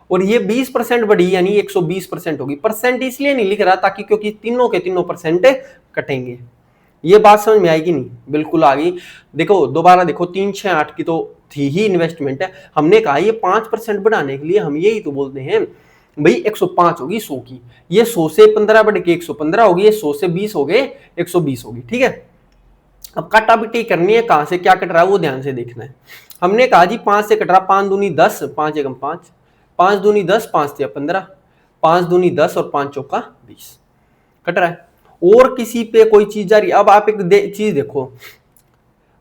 और ये 20% बढ़ी यानी 120% होगी। परसेंट इसलिए नहीं लिख रहा ताकि क्योंकि तीनों के तीनों परसेंट कटेंगे। ये बात समझ में आएगी नहीं, बिल्कुल आ गई। देखो दोबारा देखो, 3 6 8 की तो थी ही इन्वेस्टमेंट है, हमने कहा ये 5% बढ़ाने के लिए हम यही तो बोलते हैं भाई 105 होगी 100 की, ये 100 से 15 बढ़ के 115 होगी, ये 100 से 20 हो गए 120 होगी, ठीक है। अब काटा बिटी करनी है, कहां से क्या कट रहा है वो ध्यान से देखना है। हमने कहा जी 5 से कट रहा, 5 दूनी 10, 5 एकम 5, 5 दूनी 10, 5 तिया 15, 5 दूनी 10 और 5 चौका 20 कट रहा है। और किसी पे कोई चीज जा रही है। अब आप एक चीज देखो,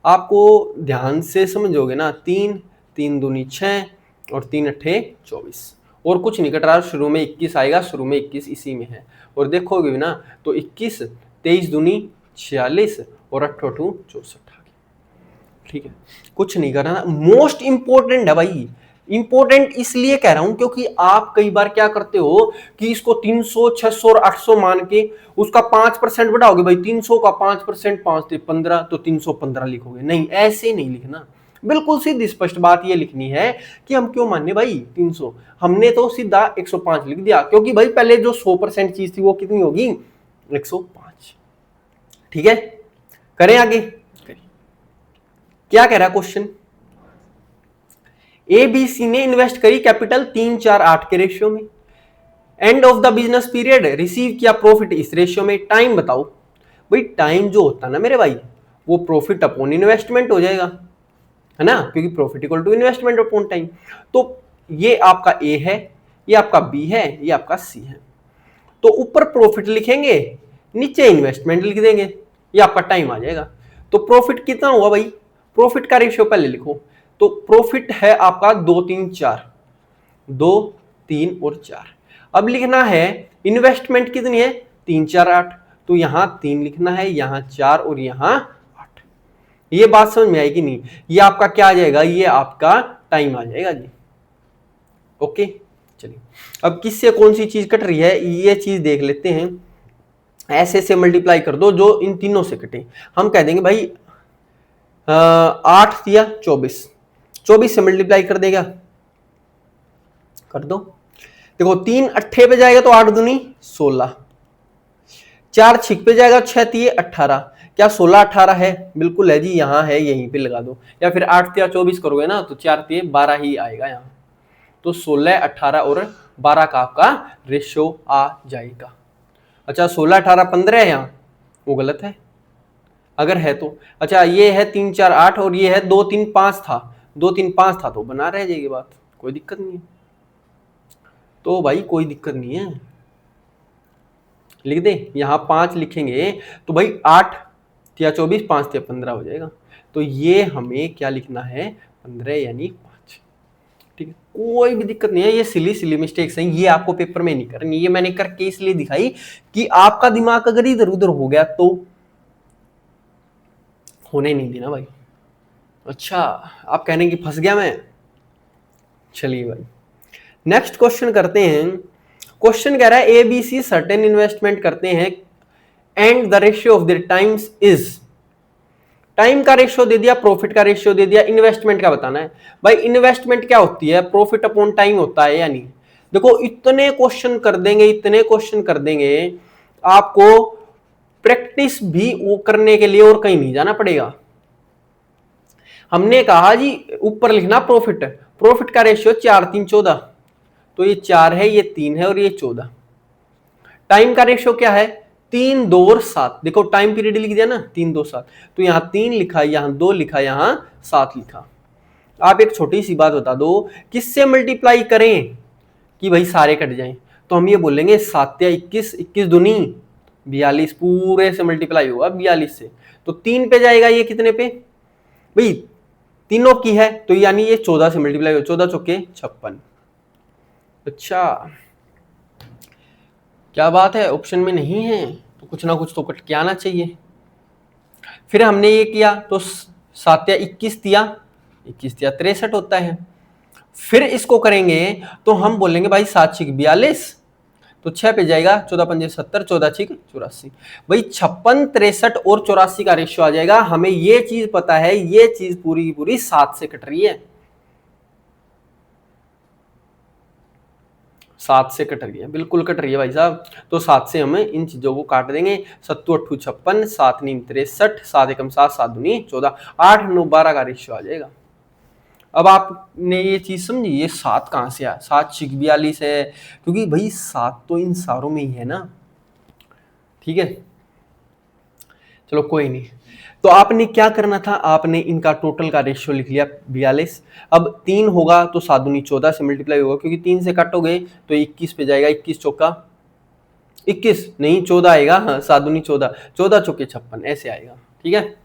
आपको ध्यान से समझोगे ना, 3 3 दूनी 6 और 3 अट्ठे 24, और कुछ नहीं कट रहा। शुरू में 21 आएगा, शुरू में 21 इसी में है, और देखोगे ना तो 21 23 दूनी 46 और 8 8 64 आ गया, ठीक है। कुछ नहीं करना, मोस्ट इंपोर्टेंट है भाई। इंपोर्टेंट इसलिए कह रहा हूं क्योंकि आप कई बार क्या करते हो कि इसको 300 600 और 800 मान के उसका 5% बढ़ाओगे। भाई 300 का 5%, 5 से 15 तो 315 लिखोगे, नहीं ऐसे नहीं लिखना। बिल्कुल सीधी स्पष्ट बात ये लिखनी है कि हम क्यों माने भाई 300, हमने तो सीधा 105 लिख दिया, क्योंकि भाई पहले जो 100% चीज थी वो कितनी होगी 105, ठीक है। करें आगे, क्या कह रहा है क्वेश्चन। एबीसी ने इन्वेस्ट करी कैपिटल 3 4 8 के रेशियो में, and of the business period receive किया प्रॉफिट इस रेशियो में। टाइम बताओ। भाई टाइम जो होता है ना मेरे भाई, वो प्रॉफिट अपॉन इन्वेस्टमेंट हो जाएगा, है ना, क्योंकि profit equal to investment upon time. तो ये आपका ए है, ये आपका बी है, ये आपका सी है। तो ऊपर प्रॉफिट लिखेंगे, नीचे इन्वेस्टमेंट लिख देंगे, ये आपका टाइम आ जाएगा। तो प्रॉफिट कितना हुआ भाई, प्रॉफिट का रेशियो पहले लिखो। तो प्रॉफिट है आपका 2 3 4, 2 3 और 4। अब लिखना है इन्वेस्टमेंट कितनी है, 3 4 8। तो यहां 3 लिखना है, यहां 4 और यहां 8। ये बात समझ में आएगी नहीं, ये आपका क्या आ जाएगा, ये आपका टाइम आ जाएगा जी। ओके चलिए, अब किससे कौन सी चीज कट रही है ये चीज देख लेते हैं। ऐसे से मल्टीप्लाई कर दो जो इन तीनों से कटे। हम कह देंगे भाई 8 या 24, 24 से मल्टीप्लाई कर देगा, कर दो। देखो 3 अट्ठे पे जाएगा तो 8 दूनी 16, 4 छिक पे जाएगा 6 तिये 18। क्या 16 18 है, बिल्कुल है जी, यहां है, यहीं पे लगा दो। या फिर 8 या 24 करोगे ना तो 4 तिये 12 ही आएगा यहाँ। तो 16 18 और 12 का आपका रेशियो आ जाएगा। अच्छा 16 18 15 है यहाँ, वो गलत है अगर है तो। अच्छा ये है 3 4 8 और ये है 2 3 5 था, 2 3 5 था तो बना रह जाएगी बात, कोई दिक्कत नहीं है। तो भाई कोई दिक्कत नहीं है, लिख दे, यहां 5 लिखेंगे तो भाई 8 या 24 5 या 15 हो जाएगा। तो ये हमें क्या लिखना है, 15 यानी 5। ठीक है, कोई भी दिक्कत नहीं है, ये सिली मिस्टेक्स हैं, ये आपको पेपर में नहीं करनी, ये मैंने करके इसलिए दिखाई कि आपका दिमाग अगर इधर उधर हो गया तो होने नहीं देना भाई। अच्छा आप कहने की फंस गया मैं, चलिए भाई नेक्स्ट क्वेश्चन करते हैं। क्वेश्चन कह रहा है ABC सर्टेन इन्वेस्टमेंट करते हैं and the ratio of their times is. Time का रेशियो दे दिया, प्रॉफिट का रेशियो दे दिया, इन्वेस्टमेंट का बताना है। भाई इन्वेस्टमेंट क्या होती है, प्रॉफिट अपॉन टाइम होता है या नहीं। देखो इतने क्वेश्चन कर देंगे, इतने क्वेश्चन कर देंगे, आपको प्रैक्टिस भी वो करने के लिए और कहीं नहीं जाना पड़ेगा। हमने कहा जी ऊपर लिखना प्रॉफिट, प्रॉफिट का रेशियो 4 3 14, तो ये 4 है, ये 3 है और ये 14। टाइम का रेशियो क्या है, 3 2 और 7। देखो टाइम पीरियड लिख दिया ना, 3 2 7, तो यहां 3 लिखा, यहां 2 लिखा, यहां 7 लिखा। आप एक छोटी सी बात बता दो, किससे मल्टीप्लाई करें कि भाई सारे कट जाएं, तो हम ये बोलेंगे 7 या 21, 21 दूनी 42, पूरे से मल्टीप्लाई होगा 42 से। तो 3 पे जाएगा, ये कितने पे भाई, तीनों की है, तो यानी ये 14 से मल्टीप्लाई हो, 14 चौके 56। अच्छा क्या बात है, ऑप्शन में नहीं है तो कुछ ना कुछ तो कट के आना चाहिए। फिर हमने ये किया तो 7 या 21 दिया, 21 या 63 होता है। फिर इसको करेंगे तो हम बोलेंगे भाई 7 6 42, तो 6 पे जाएगा, 14 5 70, 14 6 84। भाई 56 63 और 84 का रेशियो आ जाएगा। हमें ये चीज पता है, ये चीज पूरी की पूरी 7 से कट रही है, 7 से कट रही है, बिल्कुल कट रही है भाई साहब। तो 7 से हमें इन चीजों को काट देंगे, 7 8 56, 7 9 63, 7 1 7, 7 2 14, 8 9 12 का रेशियो आ जाएगा। अब आपने ये चीज समझी, ये 7 कहां से आया, 7 6 42 है, क्योंकि भाई 7 तो इन सारों में ही है ना। ठीक है चलो कोई नहीं, तो आपने क्या करना था, आपने इनका टोटल का रेशियो लिख लिया 42। अब 3 होगा तो 7 दूनी 14 से मल्टीप्लाई होगा, क्योंकि 3 से कट हो गए तो 21 पे जाएगा, 21 चौका 21 नहीं 14 आएगा, हाँ 7 दूनी 14, 14 चौके 56 ऐसे आएगा। ठीक है,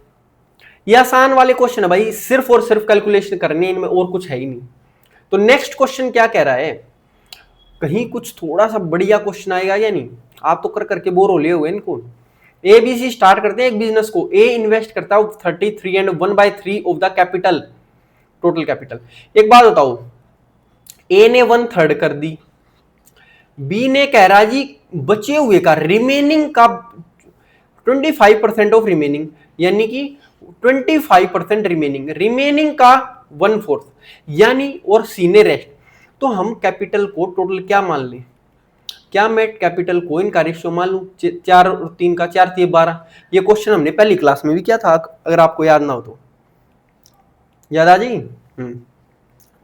ये आसान वाले क्वेश्चन है भाई, सिर्फ और सिर्फ कैलकुलेशन करनी है, इनमें और कुछ है ही नहीं। तो नेक्स्ट क्वेश्चन क्या कह रहा है, कहीं कुछ थोड़ा सा बढ़िया क्वेश्चन आएगा या नहीं। आप तो कर करके बोर हो लिए हुए इनको। ABC स्टार्ट करते हैं एक बिजनेस को, ए इन्वेस्ट करता है 33 and 1/3 of the capital, total capital. एक बात बताओ, ए ने 1/3 कर दी, बी ने कह रहा जी बचे हुए का रिमेनिंग का 25% ऑफ रिमेनिंग, यानी कि 25% रिमेनिंग का 1/4 यानी, और सी ने रेस्ट। तो हम कैपिटल को टोटल क्या मान लें, क्या मैं कैपिटल को इनका रेशियो मान लूं, 4 और 3 का, 4 3 12। ये क्वेश्चन हमने पहली क्लास में भी किया था, अगर आपको याद ना हो तो, याद आ जाएगी।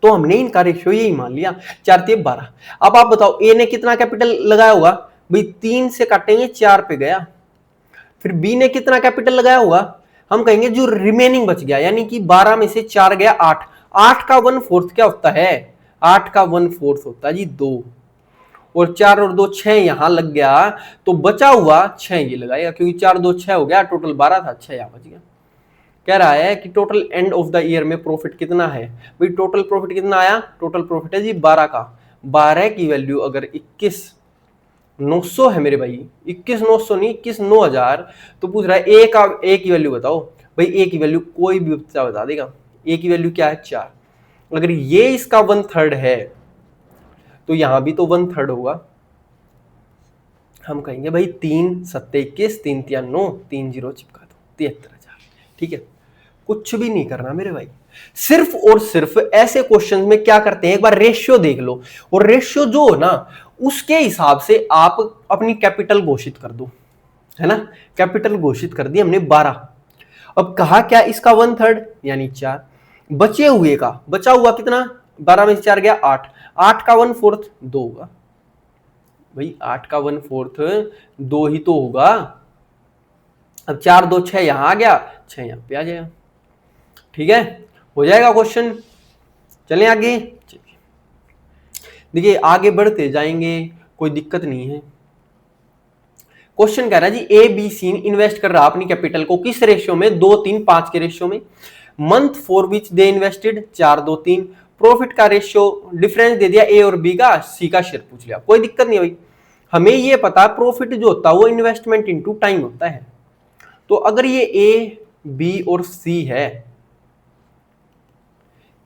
तो हमने इनका रेशियो यही मान लिया 4 3 12। अब आप बताओ ए ने कितना कैपिटल लगाया होगा, भाई 3 से काटेंगे 4 पे गया। फिर बी ने कितना कैपिटल लगाया होगा, हम कहेंगे जो रिमेनिंग बच गया, यानी कि 12 में से 4 गया 8, 8 का 1/4 क्या होता है, 8 का 1/4 होता है जी 2। और 4 और 2 6 यहां लग गया, तो बचा हुआ 6 ये लगाएगा, क्योंकि 4 2 6 हो गया, टोटल 12 था, 6 यहां बच गया। कह रहा है कि total and of the year में प्रॉफिट कितना है। भाई टोटल प्रॉफिट कितना आया, टोटल प्रॉफिट है जी 12 का। 12 की वैल्यू अगर 21,900 है मेरे भाई, 21,900 नहीं 21,900, तो पूछ रहा है ए की वैल्यू बताओ। भाई ए की वैल्यू कोई भी बच्चा बता देगा। ए की वैल्यू क्या है 4। अगर ये इसका 1/3 है तो यहां भी तो 1/3 होगा। हम कहेंगे भाई 3 7 21, 3 3 9, 3 0 चिपका दो, 73,000। ठीक है, कुछ भी नहीं करना मेरे भाई, सिर्फ और सिर्फ ऐसे क्वेश्चन में क्या करते हैं, एक बार रेशियो देख लो, और रेशियो जो हो ना उसके हिसाब से आप अपनी कैपिटल घोषित कर दो, है ना। कैपिटल घोषित कर दी हमने 12। अब कहा क्या, इसका 1/3 यानी 4, बचे हुए का बचा हुआ कितना, 12 में से 4 गया 8, 8 का 1/4 2 होगा। भाई 8 का 1/4 2 ही तो होगा। अब 4 2 6 यहां आ गया, 6 यहां पे आ जाएगा। ठीक है, हो जाएगा क्वेश्चन। चलें आगे, देखिए आगे बढ़ते जाएंगे, कोई दिक्कत नहीं है। क्वेश्चन कह रहा है जी ए बी सी इन्वेस्ट कर रहा अपनी कैपिटल को किस रेशियो में, 2 3 5 के रेशियो में। Month for which they invested 4 2 3। Profit का रेशियो डिफरेंस दे दिया ए और बी का, सी का शेयर पूछ लिया, कोई दिक्कत नहीं भाई। हमें ये पता है प्रॉफिट जो होता है वो इन्वेस्टमेंट इनटू टाइम होता है। तो अगर ये ए बी और सी है,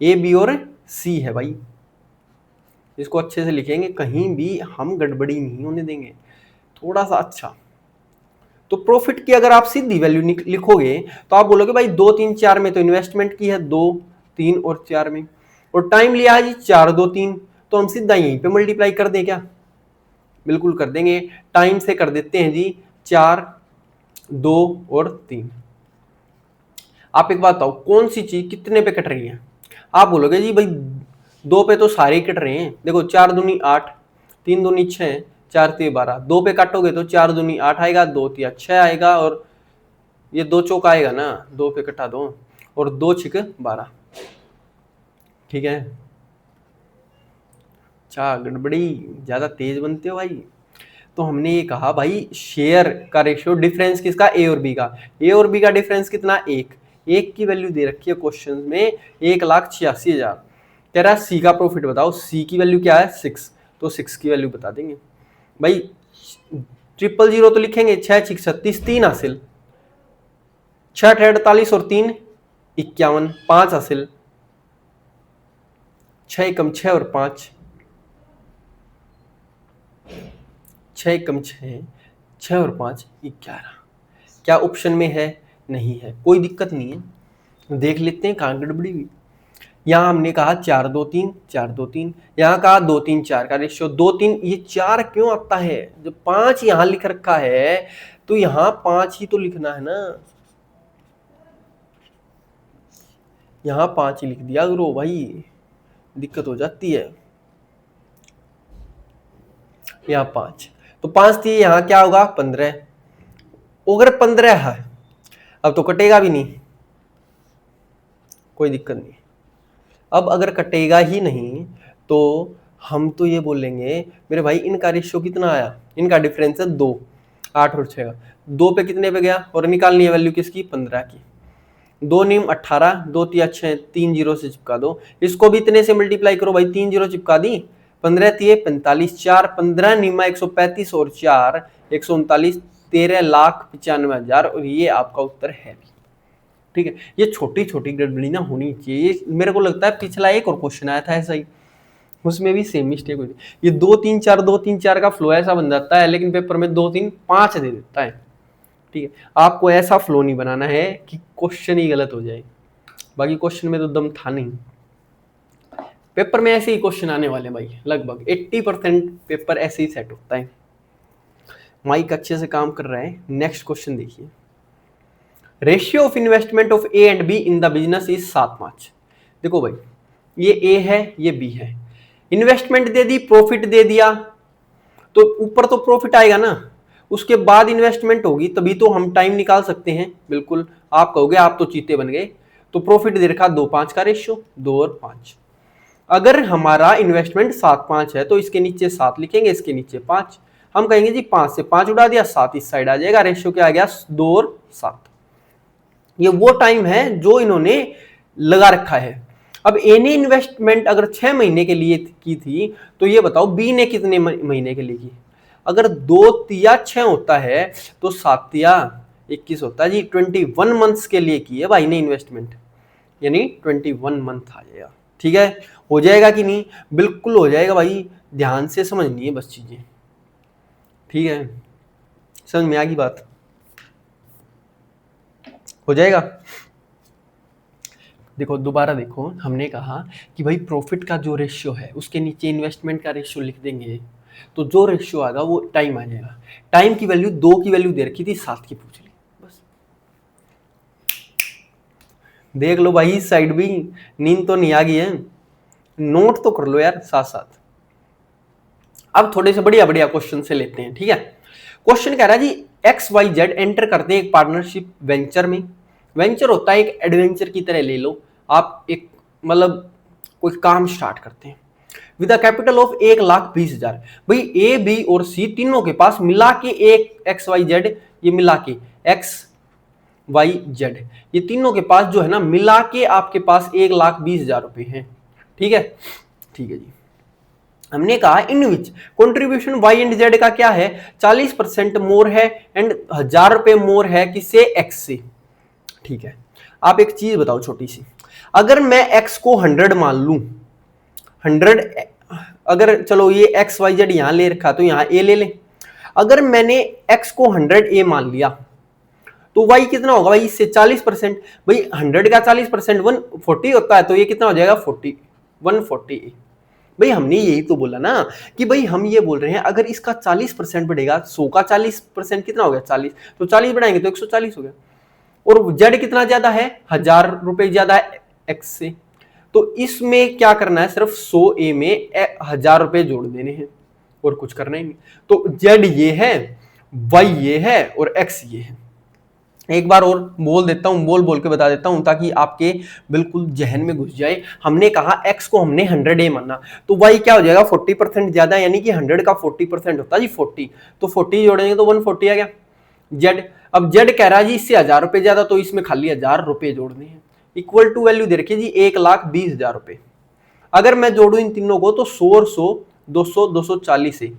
ए बी और सी है भाई, इसको अच्छे से लिखेंगे, कहीं भी हम गड़बड़ी नहीं होने देंगे, थोड़ा सा अच्छा। तो प्रॉफिट की अगर आप सीधी वैल्यू लिखोगे तो आप बोलोगे भाई 2 3 4 में तो इन्वेस्टमेंट की है, 2 3 और 4 में, और टाइम लिया है जी 4 2 3, तो हम सीधा यहीं पे मल्टीप्लाई कर दें क्या, बिल्कुल कर देंगे। टाइम से कर देते हैं जी 4 2 और 3। आप एक बात बताओ कौन सी चीज कितने पे कट रही है। आप बोलोगे जी भाई 2 पे तो सारे ही कट रहे हैं, देखो 4 दूनी 8, 3 दूनी 6, 4 3 12, 2 पे काटोगे तो 4 दूनी 8 आएगा, 2 3 6 आएगा, और ये 2 चौका आएगा ना, 2 पे कटा दो, और 2 6 12। ठीक है, अच्छा गड़बड़ी, ज्यादा तेज बनते हो भाई। तो हमने ये कहा भाई शेयर का रेशियो, डिफरेंस किसका, ए और बी का। ए और बी का डिफरेंस कितना, 1 की वैल्यू दे रखी है क्वेश्चन में 1,86,000। कह रहा है सी का प्रॉफिट बताओ, सी की वैल्यू क्या है 6, तो 6 की वैल्यू बता देंगे भाई। 000 तो लिखेंगे, 6 6 36, 3 हासिल, 6 48 और 3 51, 5 हासिल, 6 कम 6 और 5, 6 कम 6, 6 और 5 11। क्या ऑप्शन में है, नहीं है, कोई दिक्कत नहीं है, देख लेते हैं कहाँ गड़बड़ी हुई। यहाँ हमने कहा 4 2 3 4 2 3, यहाँ कहा 2 3 4 का रेशियो 2 3, ये 4 क्यों आता है, जब 5 यहाँ लिख रखा है तो यहाँ 5 ही तो लिखना है ना, यहाँ 5 ही लिख दिया करो भाई, दिक्कत हो जाती है। यहाँ 5, तो 5 थी, यहाँ क्या होगा 15, अगर 15 है अब तो कटेगा भी नहीं, कोई दिक्कत नहीं। अब अगर कटेगा ही नहीं तो हम तो ये बोलेंगे मेरे भाई इनका रेशियो कितना आया, इनका डिफरेंस है 2, 8 और 6 का, 2 पे कितने पे गया, और निकालनी है वैल्यू किसकी 15 की। 2 नीम 18, 2 3 6, 3 0 से चिपका दो, इसको भी इतने से मल्टीप्लाई करो भाई, 3 0 चिपका दी, 15 3 45, 4 15 नीमा 135 और 4 139, 13,95,000, और ये आपका उत्तर है। ठीक है, ये छोटी छोटी गड़बड़ी ना होनी चाहिए। मेरे को लगता है पिछला एक और क्वेश्चन आया था ऐसा ही, उसमें भी सेम मिस्टेक हुई थी। ये 2 3 4 2 3 4 का फ्लो ऐसा बन जाता है, लेकिन पेपर में 2 3 5 दे देता है। ठीक है, आपको ऐसा फ्लो नहीं बनाना है कि क्वेश्चन ही गलत हो जाए, बाकी क्वेश्चन में तो दम था नहीं। पेपर में ऐसे ही क्वेश्चन आने वाले भाई, लगभग 80% पेपर ऐसे ही सेट होता है। माइक अच्छे से काम कर रहा है। नेक्स्ट क्वेश्चन देखिए, ratio of investment of A and be in the business is 7:5। देखो भाई ये ए है ये बी है, इन्वेस्टमेंट दे दी प्रॉफिट दे दिया, तो ऊपर तो प्रॉफिट आएगा ना, उसके बाद इन्वेस्टमेंट होगी, तभी तो हम टाइम निकाल सकते हैं। बिल्कुल, आप कहोगे आप तो चीते बन गए, तो प्रॉफिट दे रखा 2 5 का रेशियो, 2 और 5। अगर हमारा इन्वेस्टमेंट 7-5 है तो इसके नीचे 7 लिखेंगे, इसके नीचे 5। हम कहेंगे जी 5 से 5 उड़ा दिया, 7 इस साइड आ जाएगा, रेशियो क्या आ गया 2 और 7। ये वो टाइम है जो इन्होंने लगा रखा है। अब ए ने इन्वेस्टमेंट अगर 6 महीने के लिए की थी तो ये बताओ बी ने कितने महीने के लिए की। अगर 2 तिया 6 होता है तो 7 तिया 21 होता है जी। 21 मंथ्स के लिए की है भाई ने इन्वेस्टमेंट, यानी 21 मंथ आ जाएगा। ठीक है, हो जाएगा कि नहीं? बिल्कुल हो जाएगा भाई, ध्यान से समझनी है बस चीजें। ठीक है, समझ में आ गई बात? हो जाएगा। देखो दोबारा देखो, हमने कहा कि भाई प्रॉफिट का जो रेशियो है उसके नीचे इन्वेस्टमेंट का रेशियो लिख देंगे, तो जो रेशियो आएगा वो टाइम आ जाएगा। टाइम की वैल्यू 2 की वैल्यू दे रखी थी, 7 की पूछ ली बस। देख लो भाई, इस साइड भी नींद तो नहीं आ गई है, नोट तो कर लो यार साथ साथ। अब थोड़े से बढ़िया बढ़िया क्वेश्चन से लेते हैं। ठीक है, क्वेश्चन कह रहा है जी XYZ एंटर करते हैं एक पार्टनरशिप वेंचर में। वेंचर होता है एक एडवेंचर की तरह ले लो आप, एक मतलब कोई काम स्टार्ट करते हैं विद अ कैपिटल ऑफ 1,20,000। भाई ए बी और सी तीनों के पास मिला के एक XYZ, ये मिला के XYZ, ये तीनों के पास जो है ना मिला के आपके पास 1,20,000 रुपए हैं। ठीक है, ठीक है जी। हमने कहा इन विच कंट्रीब्यूशन वाई एंड जेड का क्या है, 40% मोर है एंड 1,000 रुपए मोर है किससे, एक्स से। ठीक है, आप एक चीज बताओ छोटी सी, अगर मैं एक्स को 100 मान लूं, 100, अगर चलो ये एक्स वाई जेड यहां ले रखा तो यहां ए ले लें। अगर मैंने एक्स को 100 ए मान लिया तो वाई कितना होगा भाई, इससे 40%। भाई 100 का 40% 140 होता है, तो ये कितना हो जाएगा 40, 140 ए। भाई हमने यही तो बोला ना कि भाई हम ये बोल रहे हैं अगर इसका 40% बढ़ेगा, 100 का 40% कितना हो गया 40, तो 40 बढ़ाएंगे तो 140 हो गया। और जेड कितना ज्यादा है, 1,000 रुपए ज्यादा है एक्स से, तो इसमें क्या करना है, सिर्फ 100 ए में 1,000 रुपए जोड़ देने हैं और कुछ करना ही नहीं। तो जेड ये है, वाई ये है और एक्स ये है। एक बार और बोल देता हूं, बोल बोल के बता देता हूं ताकि आपके बिल्कुल जहन में घुस जाए। हमने कहा x को हमने 100 ए माना, तो y क्या हो जाएगा 40% ज्यादा, यानी कि 100 का 40% होता है जी 40, तो 40 जोड़ेंगे तो 140 आ गया। z, अब z कह रहा है जी इससे 1,000 रुपए ज्यादा, तो इसमें खाली 1,000 रुपए जोड़ने हैं। इक्वल टू वैल्यू दे रखी जी 1,20,000 रुपए। अगर मैं जोड़ू इन तीनों को तो 100 और 100 200 240 ए,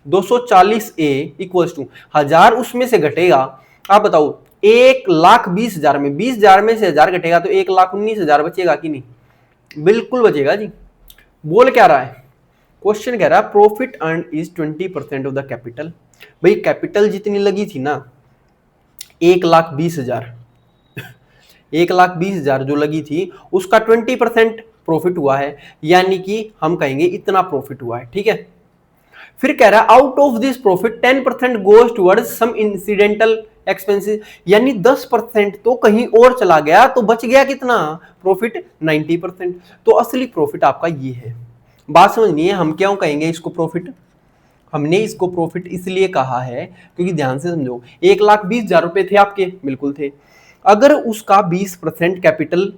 240 ए इक्वल टू 1,000 उसमें से घटेगा। आप बताओ 1,20,000 में 20,000 में से 1,000 घटेगा तो 1,19,000 बचेगा कि नहीं, बिल्कुल बचेगा जी। बोल क्या रहा है, क्वेश्चन कह रहा है profit earn is 20% of the capital. भाई कैपिटल जितनी लगी थी ना 1,20,000, 1,20,000 जो लगी थी उसका 20% प्रॉफिट हुआ है, यानी कि हम कहेंगे इतना प्रॉफिट हुआ है। ठीक है, फिर कह रहा है out of this profit 10% goes towards some incidental expenses, यानी 10% तो कहीं और चला गया, तो बच गया कितना प्रॉफिट 90%। तो असली प्रॉफिट आपका ये है। बात समझनी है, हम क्यों कहेंगे इसको प्रॉफिट, हमने इसको प्रॉफिट इसलिए कहा है क्योंकि ध्यान से समझो 1,20,000 रुपए थे आपके, बिल्कुल थे। अगर उसका 20% कैपिटल,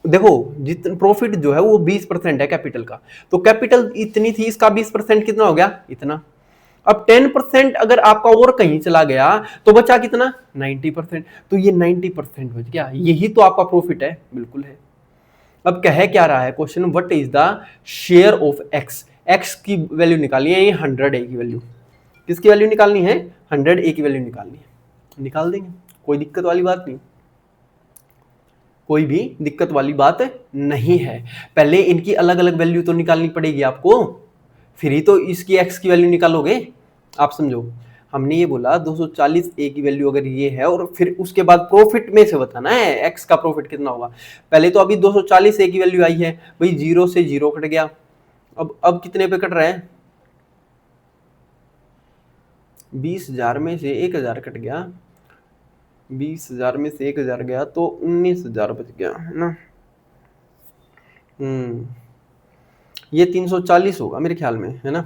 देखो जितना प्रॉफिट जो है वो 20% है कैपिटल का, तो कैपिटल इतनी थी, इसका 20% कितना हो गया इतना। अब 10% अगर आपका और कहीं चला गया तो बचा कितना 90%, तो ये 90% बच गया, यही तो आपका प्रॉफिट है, बिल्कुल है। अब कह क्या रहा है question, what is the share of x, x की वैल्यू निकालनी है, ये 100 ए की वैल्यू, किसकी वैल्यू निकालनी है 100 ए की वैल्यू निकालनी है, निकाल देंगे, कोई दिक्कत वाली बात नहीं, कोई भी दिक्कत वाली बात नहीं है। पहले इनकी अलग अलग वैल्यू तो निकालनी पड़ेगी आपको, फिर ही तो इसकी एक्स की वैल्यू निकालोगे। आप समझो, हमने ये बोला 240 ए की वैल्यू अगर ये है, और फिर उसके बाद प्रॉफिट में से बताना है एक्स का प्रॉफिट कितना होगा। पहले तो अभी 240 ए की वैल्यू आई है, भाई 0 से 0 कट गया, अब कितने पे कट रहा है, 20,000 में से 1,000 कट गया, 20,000 में से 1,000 गया तो 19,000 बच गया है ना। ये 340 होगा मेरे ख्याल में, है ना,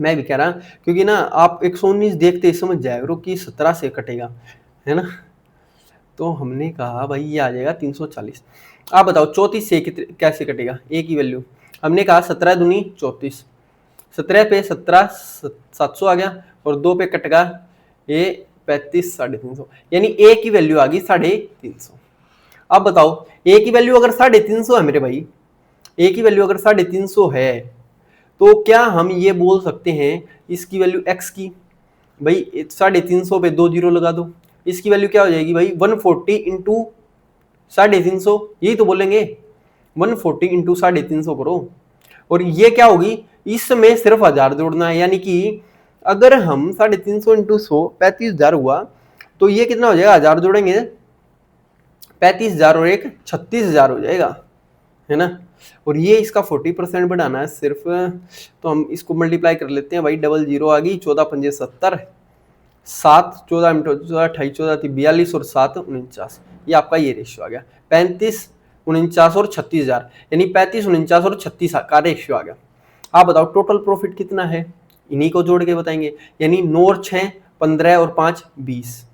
मैं भी कह रहा क्योंकि ना आप 119 देखते ही समझ जाएगा कि 17 से कटेगा, है ना। तो हमने कहा भाई ये आ जाएगा 340। आप बताओ 34 से कैसे कटेगा, ए की वैल्यू हमने कहा 17 दूनी 34, 17 पे 17 700 आ गया और 2 पे कट गया ये 35 350, यानी ए की वैल्यू आ गई 350। अब बताओ ए की वैल्यू अगर 350 है मेरे भाई, ए की वैल्यू अगर 350 है तो क्या हम ये बोल सकते हैं इसकी वैल्यू एक्स की, भाई 350 पे 2 जीरो लगा दो, इसकी वैल्यू क्या हो जाएगी भाई 140 इंटू 350, यही तो बोलेंगे 140 इंटू 350 करो, और ये क्या होगी इसमें सिर्फ 1000 जोड़ना है, यानी कि अगर हम 350 इंटू 100 35,000 हुआ तो ये कितना हो जाएगा, 1000 जोड़ेंगे 35,000 और एक 36,000 हो जाएगा, है ना। और ये इसका 40% बढ़ाना है सिर्फ, तो हम इसको मल्टीप्लाई कर लेते हैं भाई, डबल जीरो आ गई, 14 पंजे 70, 7 14 14 28 14 42 और 7 49, ये आपका ये रेशियो आ गया 35 49 और 36,000, यानी 35 49 और 36 का रेशियो आ गया। आप बताओ टोटल प्रॉफिट कितना है, इन्हीं को जोड़ के बताएंगे, यानी 9 और 6 15 और 5 20,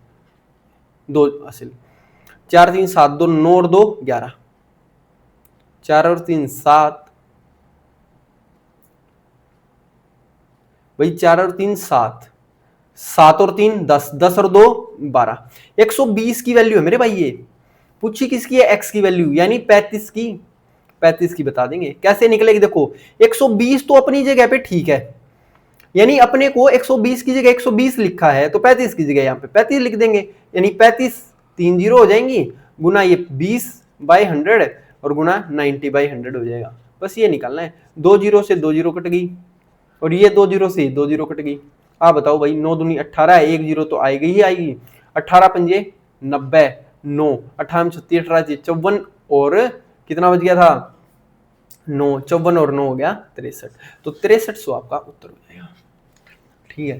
2 हासिल, 4 3 7 2 9 और 2 11, 4 और 3 7, भाई 4 और 3 7, 7 और 3 10, 10 और 2 12, 120 की वैल्यू है मेरे भाई, ये पूछी किसकी है, एक्स की वैल्यू, यानी 35 की बता देंगे। कैसे निकलेगी देखो, 120 तो अपनी जगह पे ठीक है, यानी अपने को 120 की जगह 120 लिखा है तो 35 की जगह यहाँ पे 35 लिख देंगे, यानी 35 3 जीरो हो जाएंगी, गुना ये 20/100 और गुना 90/100 हो जाएगा। बस ये निकालना है, 2 जीरो से 2 जीरो कट गई और ये 2 जीरो से 2 जीरो कट गई। आप बताओ भाई 9 दूनी 18 है, 1 जीरो तो आएगी ही आएगी, 18 पंजे 90, 9 18 36 18 54 और कितना बच गया था 9, 54 और 9 हो गया 63, तो 6300 आपका उत्तर हो जाएगा। ठीक है,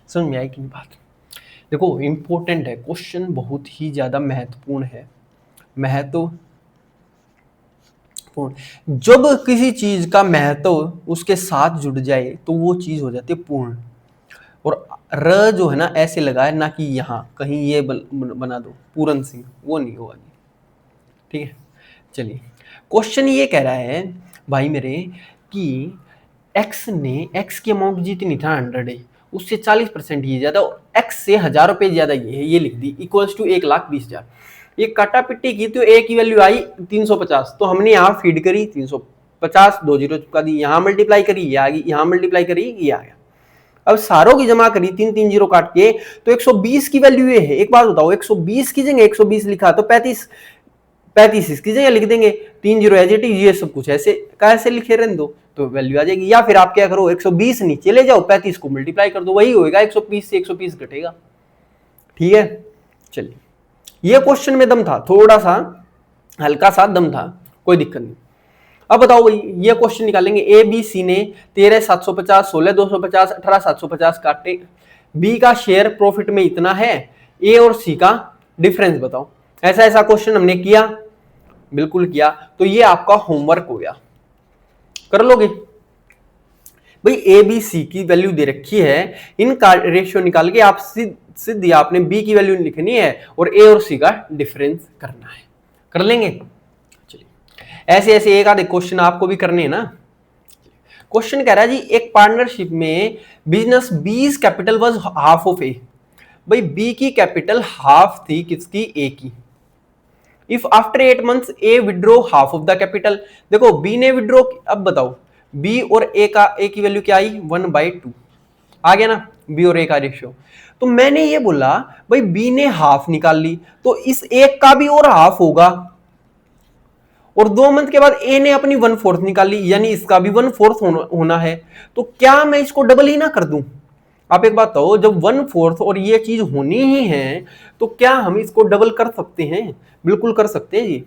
समझ में आई कि नहीं बात। देखो इंपॉर्टेंट है क्वेश्चन, बहुत ही ज्यादा महत्वपूर्ण है, महत्वपूर्ण। जब किसी चीज का महत्व उसके साथ जुड़ जाए तो वो चीज हो जाती है पूर्ण, और र जो है ना ऐसे लगाए ना कि यहाँ कहीं ये बना दो पूरन सिंह, वो नहीं होगा। ठीक है, चलिए क्वेश्चन ये कह रहा है भाई मेरे कि एक्स की अमाउंट जितनी था 100 है, उससे 40% ये ज्यादा, एक्स से 1000 रुपए ज्यादा ये है, ये लिख दी, इक्वल्स टू 1,20,000। ये काटा पिट्टी की तो ए की वैल्यू आई 350, तो हमने यहाँ फीड करी 350, 2 जीरो चिपका दी, यहाँ मल्टीप्लाई करी ये आ गई, यहाँ मल्टीप्लाई करी ये आ गया। अब सारों की जमा करी 3 जीरो काट के, तो 120 की वैल्यू ये है। एक बात बताओ, 120 की जगह 120 लिखा तो 35 इसकी जगह लिख देंगे, 3 जीरो एज इट इज, ये सब कुछ ऐसे कैसे लिखे रहने दो तो वैल्यू आ जाएगी। या फिर आप क्या करो 120 नीचे ले जाओ, 35 को मल्टीप्लाई कर दो, वही होएगा 120 से 120 घटेगा। ठीक है, चलिए ये क्वेश्चन में दम था, थोड़ा सा हल्का सा दम था, कोई दिक्कत नहीं। अब बताओ भाई ये क्वेश्चन निकालेंगे, ए बी सी ने 13 750 16 250 18 750 काटे, बी का शेयर प्रॉफिट में इतना है, ए और सी का डिफरेंस बताओ। ऐसा ऐसा क्वेश्चन हमने किया, बिल्कुल किया, तो ये आपका होमवर्क हो गया, कर लोगे भाई। ए बी सी की वैल्यू दे रखी है, इनका रेशियो निकाल के आप सीधी आपने बी की वैल्यू लिखनी है और ए और सी का डिफरेंस करना है, कर लेंगे। चलिए ऐसे ऐसे एक आधे क्वेश्चन आपको भी करने हैं ना। क्वेश्चन कह रहा है जी एक पार्टनरशिप में business B's capital was half of A, भाई बी की कैपिटल हाफ थी किसकी, ए की। If after 8 months A withdrew half of the capital, देखो बी ने विड्रो, अब बताओ बी और ए की वैल्यू क्या आई 1/2, आ गया ना बी और ए का रेशियो। तो मैंने ये बोला भाई बी ने हाफ निकाल ली तो इस एक का भी और हाफ होगा, और 2 मंथ के बाद ए ने अपनी 1/4 निकाली, यानी इसका भी 1/4 होना है, तो क्या मैं इसको डबल ही ना कर दूं। आप एक बात बताओ, जब 1/4 और ये चीज होनी ही है तो क्या हम इसको डबल कर सकते हैं, बिल्कुल कर सकते हैं जी।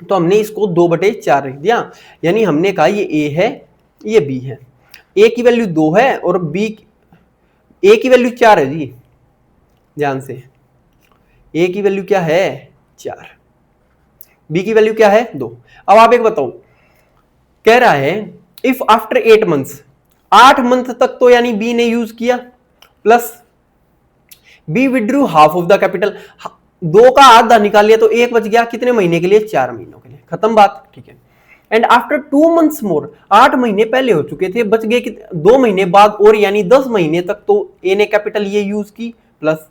तो हमने इसको 2/4 रख दिया, यानी हमने कहा ये ए है ये बी है, ए की वैल्यू 2 है और बी ए की वैल्यू 4 है जी, ध्यान से ए की वैल्यू क्या है 4, बी की वैल्यू क्या है 2। अब आप एक बताओ, कह रहा है इफ आफ्टर 8 months, 8 मंथ तक तो यानी बी ने यूज किया, plus B withdrew half of the capital, 2 का आधा निकाल लिया तो 1 बच गया, कितने महीने के लिए? 4 महीनों के लिए, खत्म बात, ठीक है। एंड आफ्टर 2 मंथ्स मोर, 8 महीने पहले हो चुके थे, बच गए 2 महीने बाद और, यानी 10 महीने तक तो ए ने कैपिटल ये यूज की, प्लस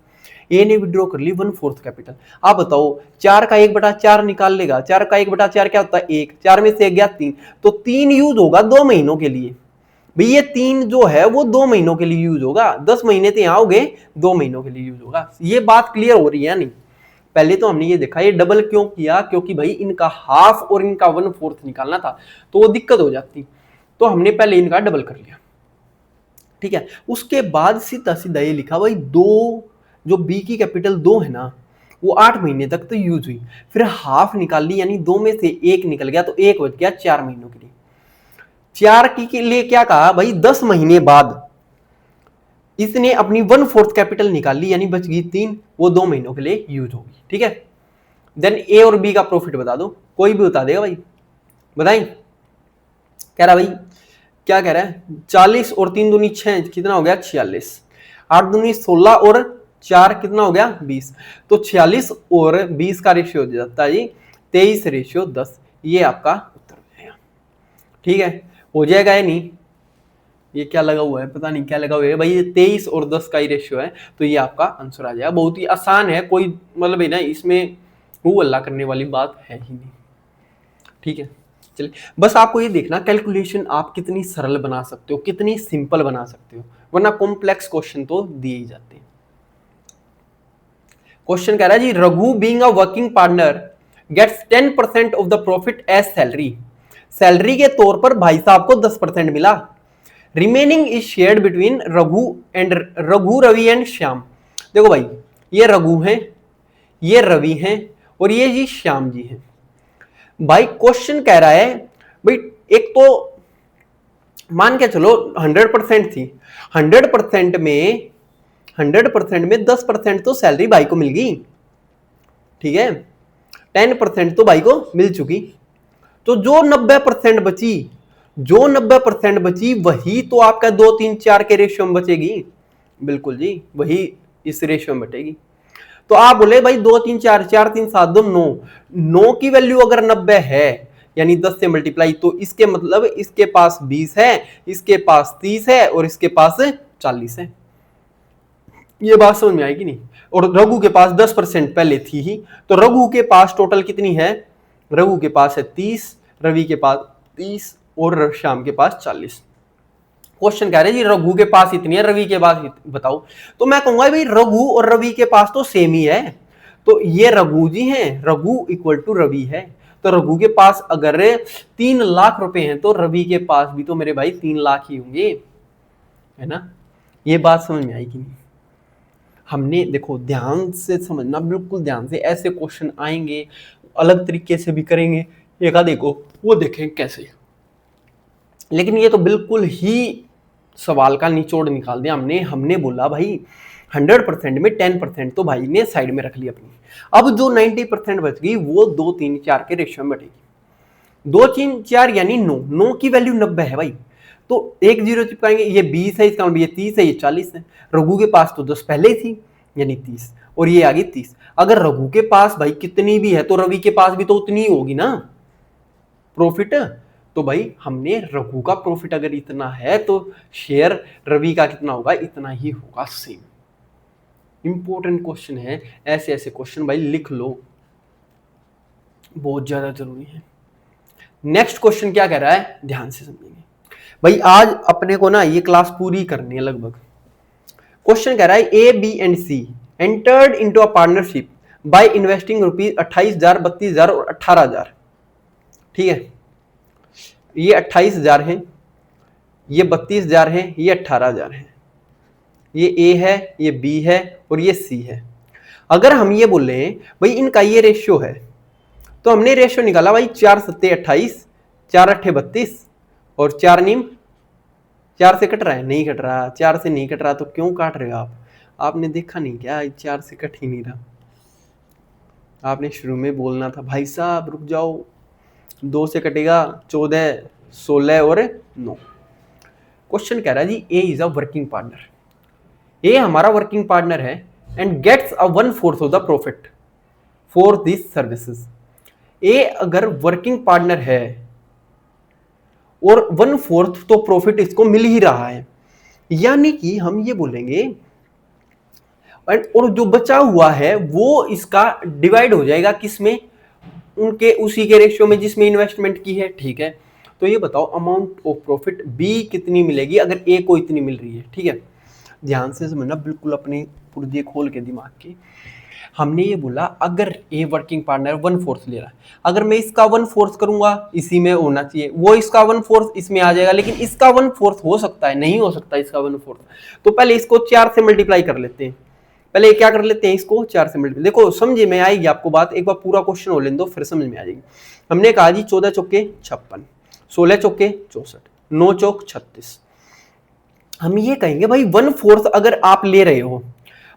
ए ने विड्रॉ कर ली 1/4 कैपिटल। आप बताओ 4 का 1/4 निकाल लेगा, 4 का 1/4 क्या होता है? 1, 4 में से 1 गया 3, तो 3 यूज होगा 2 महीनों के लिए। भाई ये 3 जो है वो 2 महीनों के लिए यूज होगा, 10 महीने तो यहां हो गए, 2 महीनों के लिए यूज होगा। ये बात क्लियर हो रही है नहीं? पहले तो हमने ये देखा ये डबल क्यों किया, क्योंकि भाई इनका हाफ और इनका 1/4 निकालना था, तो वो दिक्कत हो जाती, तो हमने पहले इनका डबल कर लिया, ठीक है। उसके बाद सीधा सीधा ये लिखा भाई 2, जो बी की कैपिटल 2 है ना, वो 8 महीने तक तो यूज हुई, फिर हाफ निकाल ली, यानी 2 में से 1 निकल गया, तो 1 बच गया 4 महीनों के लिए। 4 की के लिए क्या कहा भाई? 10 महीने बाद इसने अपनी 1/4 कैपिटल निकाल ली, यानी बच गई 3, वो 2 महीनों के लिए यूज होगी, ठीक है। देन ए और बी का प्रॉफिट बता दो, कोई भी बता देगा भाई, बताएं। कह रहा भाई, क्या कह रहा है? 40 और 3 दूनी 6, कितना हो गया? 46। 8 दूनी 16 और 4 कितना हो गया? 20। तो 46 और 20 का रेशियो हो जाता है जी 23:10। ये आपका उत्तर हो जाएगा, ठीक है। हो जाएगा या नहीं? ये क्या लगा हुआ है, पता नहीं क्या लगा हुआ है भाई, ये 23 और 10 का ही रेशियो है, तो ये आपका आंसर आ जाएगा। बहुत ही आसान है, कोई मतलब है ना इसमें वो अल्लाह करने वाली बात है ही नहीं, ठीक है। चलिए, बस आपको ये देखना कैलकुलेशन आप कितनी सरल बना सकते हो, कितनी सिंपल बना सकते हो, वरना कॉम्प्लेक्स क्वेश्चन तो दिए ही जाते हैं। क्वेश्चन कह रहा है जी, Raghu being a working partner gets 10% of the profit as salary. Salary के तौर पर भाई साहब को 10% मिला। Remaining is shared between Raghu, Ravi and Shyam. देखो भाई, ये रघु है, ये रवि है, और ये जी श्याम जी है। भाई क्वेश्चन कह रहा है भाई, एक तो मान के चलो 100% थी, 100% में 10% तो सैलरी भाई को मिल गई, ठीक है। 10% तो भाई को मिल चुकी, तो जो 90% बची, जो 90% बची वही तो आपका 2 3 4 के रेशियो में बचेगी। बिल्कुल जी, वही इस रेशियो में बटेगी। तो आप बोले भाई 2 3 4, 4 3 7 2 9, 9 की वैल्यू अगर 90 है, यानी 10 से मल्टीप्लाई, तो इसके मतलब इसके पास 20 है, इसके पास 30 है, और इसके पास 40 है। ये बात समझ में आएगी नहीं? और रघु के पास 10% पहले थी ही, तो रघु के पास टोटल कितनी है? रघु के पास है 30, रवि के पास 30 और श्याम के पास 40। क्वेश्चन कह रहे जी रघु के पास इतनी है, रवि के पास बताओ। तो मैं कहूंगा भाई रघु और रवि के पास तो सेम ही है, तो ये रघु जी हैं, रघु इक्वल टू रवि है, तो रघु के पास अगर 3 लाख रुपए हैं तो रवि के पास भी तो मेरे भाई 3 लाख ही होंगे, है ना? ये बात समझ में आई कि नहीं? हमने देखो ध्यान से समझना, बिल्कुल ध्यान से, ऐसे क्वेश्चन आएंगे, अलग तरीके से भी करेंगे, एक देखो वो देखें कैसे। लेकिन ये तो बिल्कुल ही सवाल का निचोड़ निकाल दिया हमने। हमने बोला भाई 100% में 10% तो भाई ने साइड में रख ली अपनी, अब जो 90% बच गई वो 2 3 4 के रेशियो में बटेगी। 2 3 4 यानी 9 की वैल्यू 90 है भाई, तो एक जीरो चिपकाएंगे, ये 20 है, इसका मतलब ये 30 है, ये 40 है। रघु के पास तो 10 पहले ही थी, यानी 30, और ये आ गई 30। अगर रघु के पास भाई कितनी भी है तो रवि के पास भी तो उतनी ही होगी ना प्रॉफिट। तो भाई हमने रघु का प्रॉफिट अगर इतना है तो शेयर रवि का कितना होगा? इतना ही होगा, सेम। इंपॉर्टेंट क्वेश्चन है, ऐसे ऐसे क्वेश्चन भाई लिख लो, बहुत ज्यादा जरूरी है। नेक्स्ट क्वेश्चन क्या कह रहा है, ध्यान से समझेंगे भाई। आज अपने को ना ये क्लास पूरी करनी है लगभग। क्वेश्चन कह रहा है A B and C entered into a partnership by investing rupees 28,000, 32,000 और 18,000, ठीक है। ये 28,000 है, ये 32,000 है, ये 18,000 है, ये ए है, ये बी है, और ये सी है। अगर हम ये बोले भाई इनका ये रेशियो है, तो हमने रेशियो निकाला भाई 4 7 28, 4 8 32, और 4 नीम 4 से कट रहा है? नहीं कट रहा। 4 से नहीं कट रहा तो क्यों काट रहे हो आप? आपने देखा नहीं क्या 4 से कट ही नहीं रहा? आपने शुरू में बोलना था भाई साहब रुक जाओ, 2 से कटेगा 14, 16 और 9। क्वेश्चन कह रहा है जी A is a working partner, A हमारा वर्किंग पार्टनर है, and gets a 1/4 of the profit. For this services. A अगर वर्किंग पार्टनर है और 1/4 तो प्रॉफिट इसको मिल ही रहा है, यानी कि हम ये बोलेंगे और जो बचा हुआ है वो इसका डिवाइड हो जाएगा किसमें, उनके उसी के रेशियो में जिसमें इन्वेस्टमेंट की है। ठीक है, तो ये बताओ अमाउंट ऑफ प्रॉफिट बी कितनी मिलेगी अगर ए को इतनी मिल रही है। ठीक है, ध्यान से समझना, बिल्कुल अपने पुर्जे खोल के दिमाग के। हमने ये बोला अगर ए वर्किंग पार्टनर 1/4 ले रहा है, अगर मैं इसका 1/4 करूंगा इसी में होना चाहिए, वो इसका 1/4 इसमें आ जाएगा, लेकिन इसका 1/4 हो सकता है, नहीं हो सकता इसका 1/4। तो पहले इसको 4 से मल्टीप्लाई कर लेते हैं। पहले क्या कर लेते हैं, इसको 4 से मल्टीप्लाई। देखो समझे में आएगी आपको बात, एक बार पूरा क्वेश्चन हो लेने दो फिर समझ में आ जाएगी। हमने कहा जी 14 चौके 56, 16 चौके 64, 9 चौक 36। हम ये कहेंगे भाई 1/4 अगर आप ले रहे हो,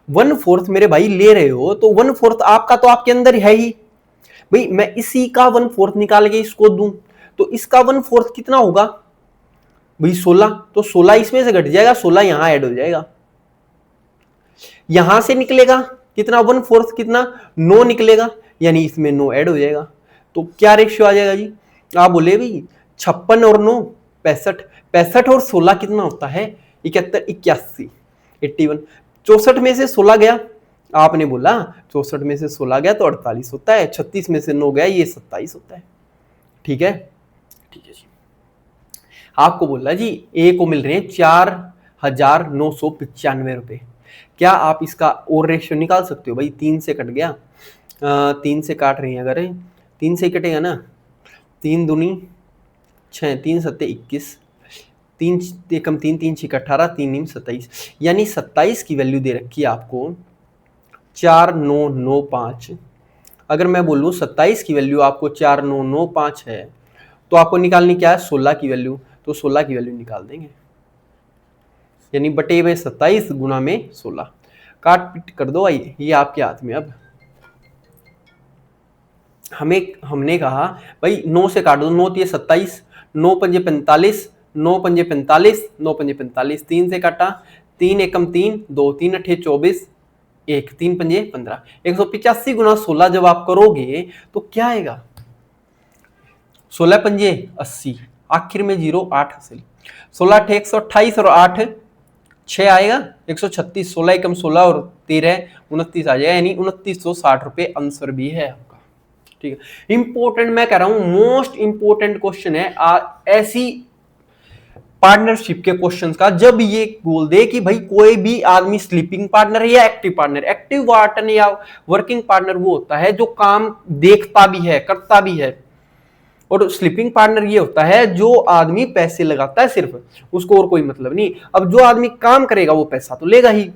1/4 मेरे भाई ले रहे हो, तो 1/4 आपका तो आपके अंदर है ही भाई। मैं इसी का 1/4 निकाल के इसको दूं तो इसका 1/4 कितना होगा भाई 16, तो 16 इसमें से घट जाएगा, 16 यहां ऐड हो जाएगा, यहां से निकलेगा कितना 1/4 कितना 9 निकलेगा, यानी इसमें 9 ऐड हो जाएगा। तो क्या रेशियो आ जाएगा जी, आप बोले भाई 56 और 9 65, 65 और 16 कितना होता है 71, 81, 81। 64 में से 16 गया, आपने बोला 64 में से 16 गया तो 48 होता है, 36 में से 9 गया ये 27 होता है। ठीक है, ठीक है जी। आपको बोला जी ए को मिल रहे हैं 4,995 रुपए। क्या आप इसका और रेशियो निकाल सकते हो भाई, 3 से कट गया, 3 से काट रही है अगर 3 से ही कटेगा ना, 3 दूनी 6, 3 सत्ते 21, 3 एकम 3, 3 6 18, 3 नीम 27, यानी 27 की वैल्यू दे रखी है आपको 4,995। अगर मैं बोलूँ 27 की वैल्यू आपको 4,995 है तो आपको निकालनी क्या है 16 की वैल्यू, तो 16 की वैल्यू निकाल देंगे, यानी बटे में 27 गुना में 16, काट पीट कर दो। आइए ये आपके हाथ में। अब हमने कहा भाई 9 से काट दो, 9 ये 27, 9 पंजे 45, 9 पंजे 45, 9 पंजे 45, 3 से काटा, 3 एकम 3, 2 3 अठे 24, 1 3 पंजे 15, 185 गुना 16 जब आप करोगे तो क्या आएगा, 16 पंजे 80, आखिर में 0 8 हासिल, 16 अठे 128 और 8 6 आएगा 136, 16 एकम 16 और 13 29 आ जाएगा, यानी 2960 रुपए आंसर भी है आपका। ठीक है, इंपॉर्टेंट मैं कह रहा हूं, मोस्ट इंपॉर्टेंट क्वेश्चन है ऐसी पार्टनरशिप के क्वेश्चंस का जब ये बोल दे कि भाई कोई भी आदमी स्लीपिंग पार्टनर है या एक्टिव पार्टनर। एक्टिव पार्टनर या वर्किंग पार्टनर वो होता है जो काम देखता भी है करता भी है, और स्लीपिंग पार्टनर ये होता है जो आदमी पैसे लगाता है सिर्फ, उसको और कोई मतलब नहीं। अब जो आदमी काम करेगा वो पैसा तो लेगा ही।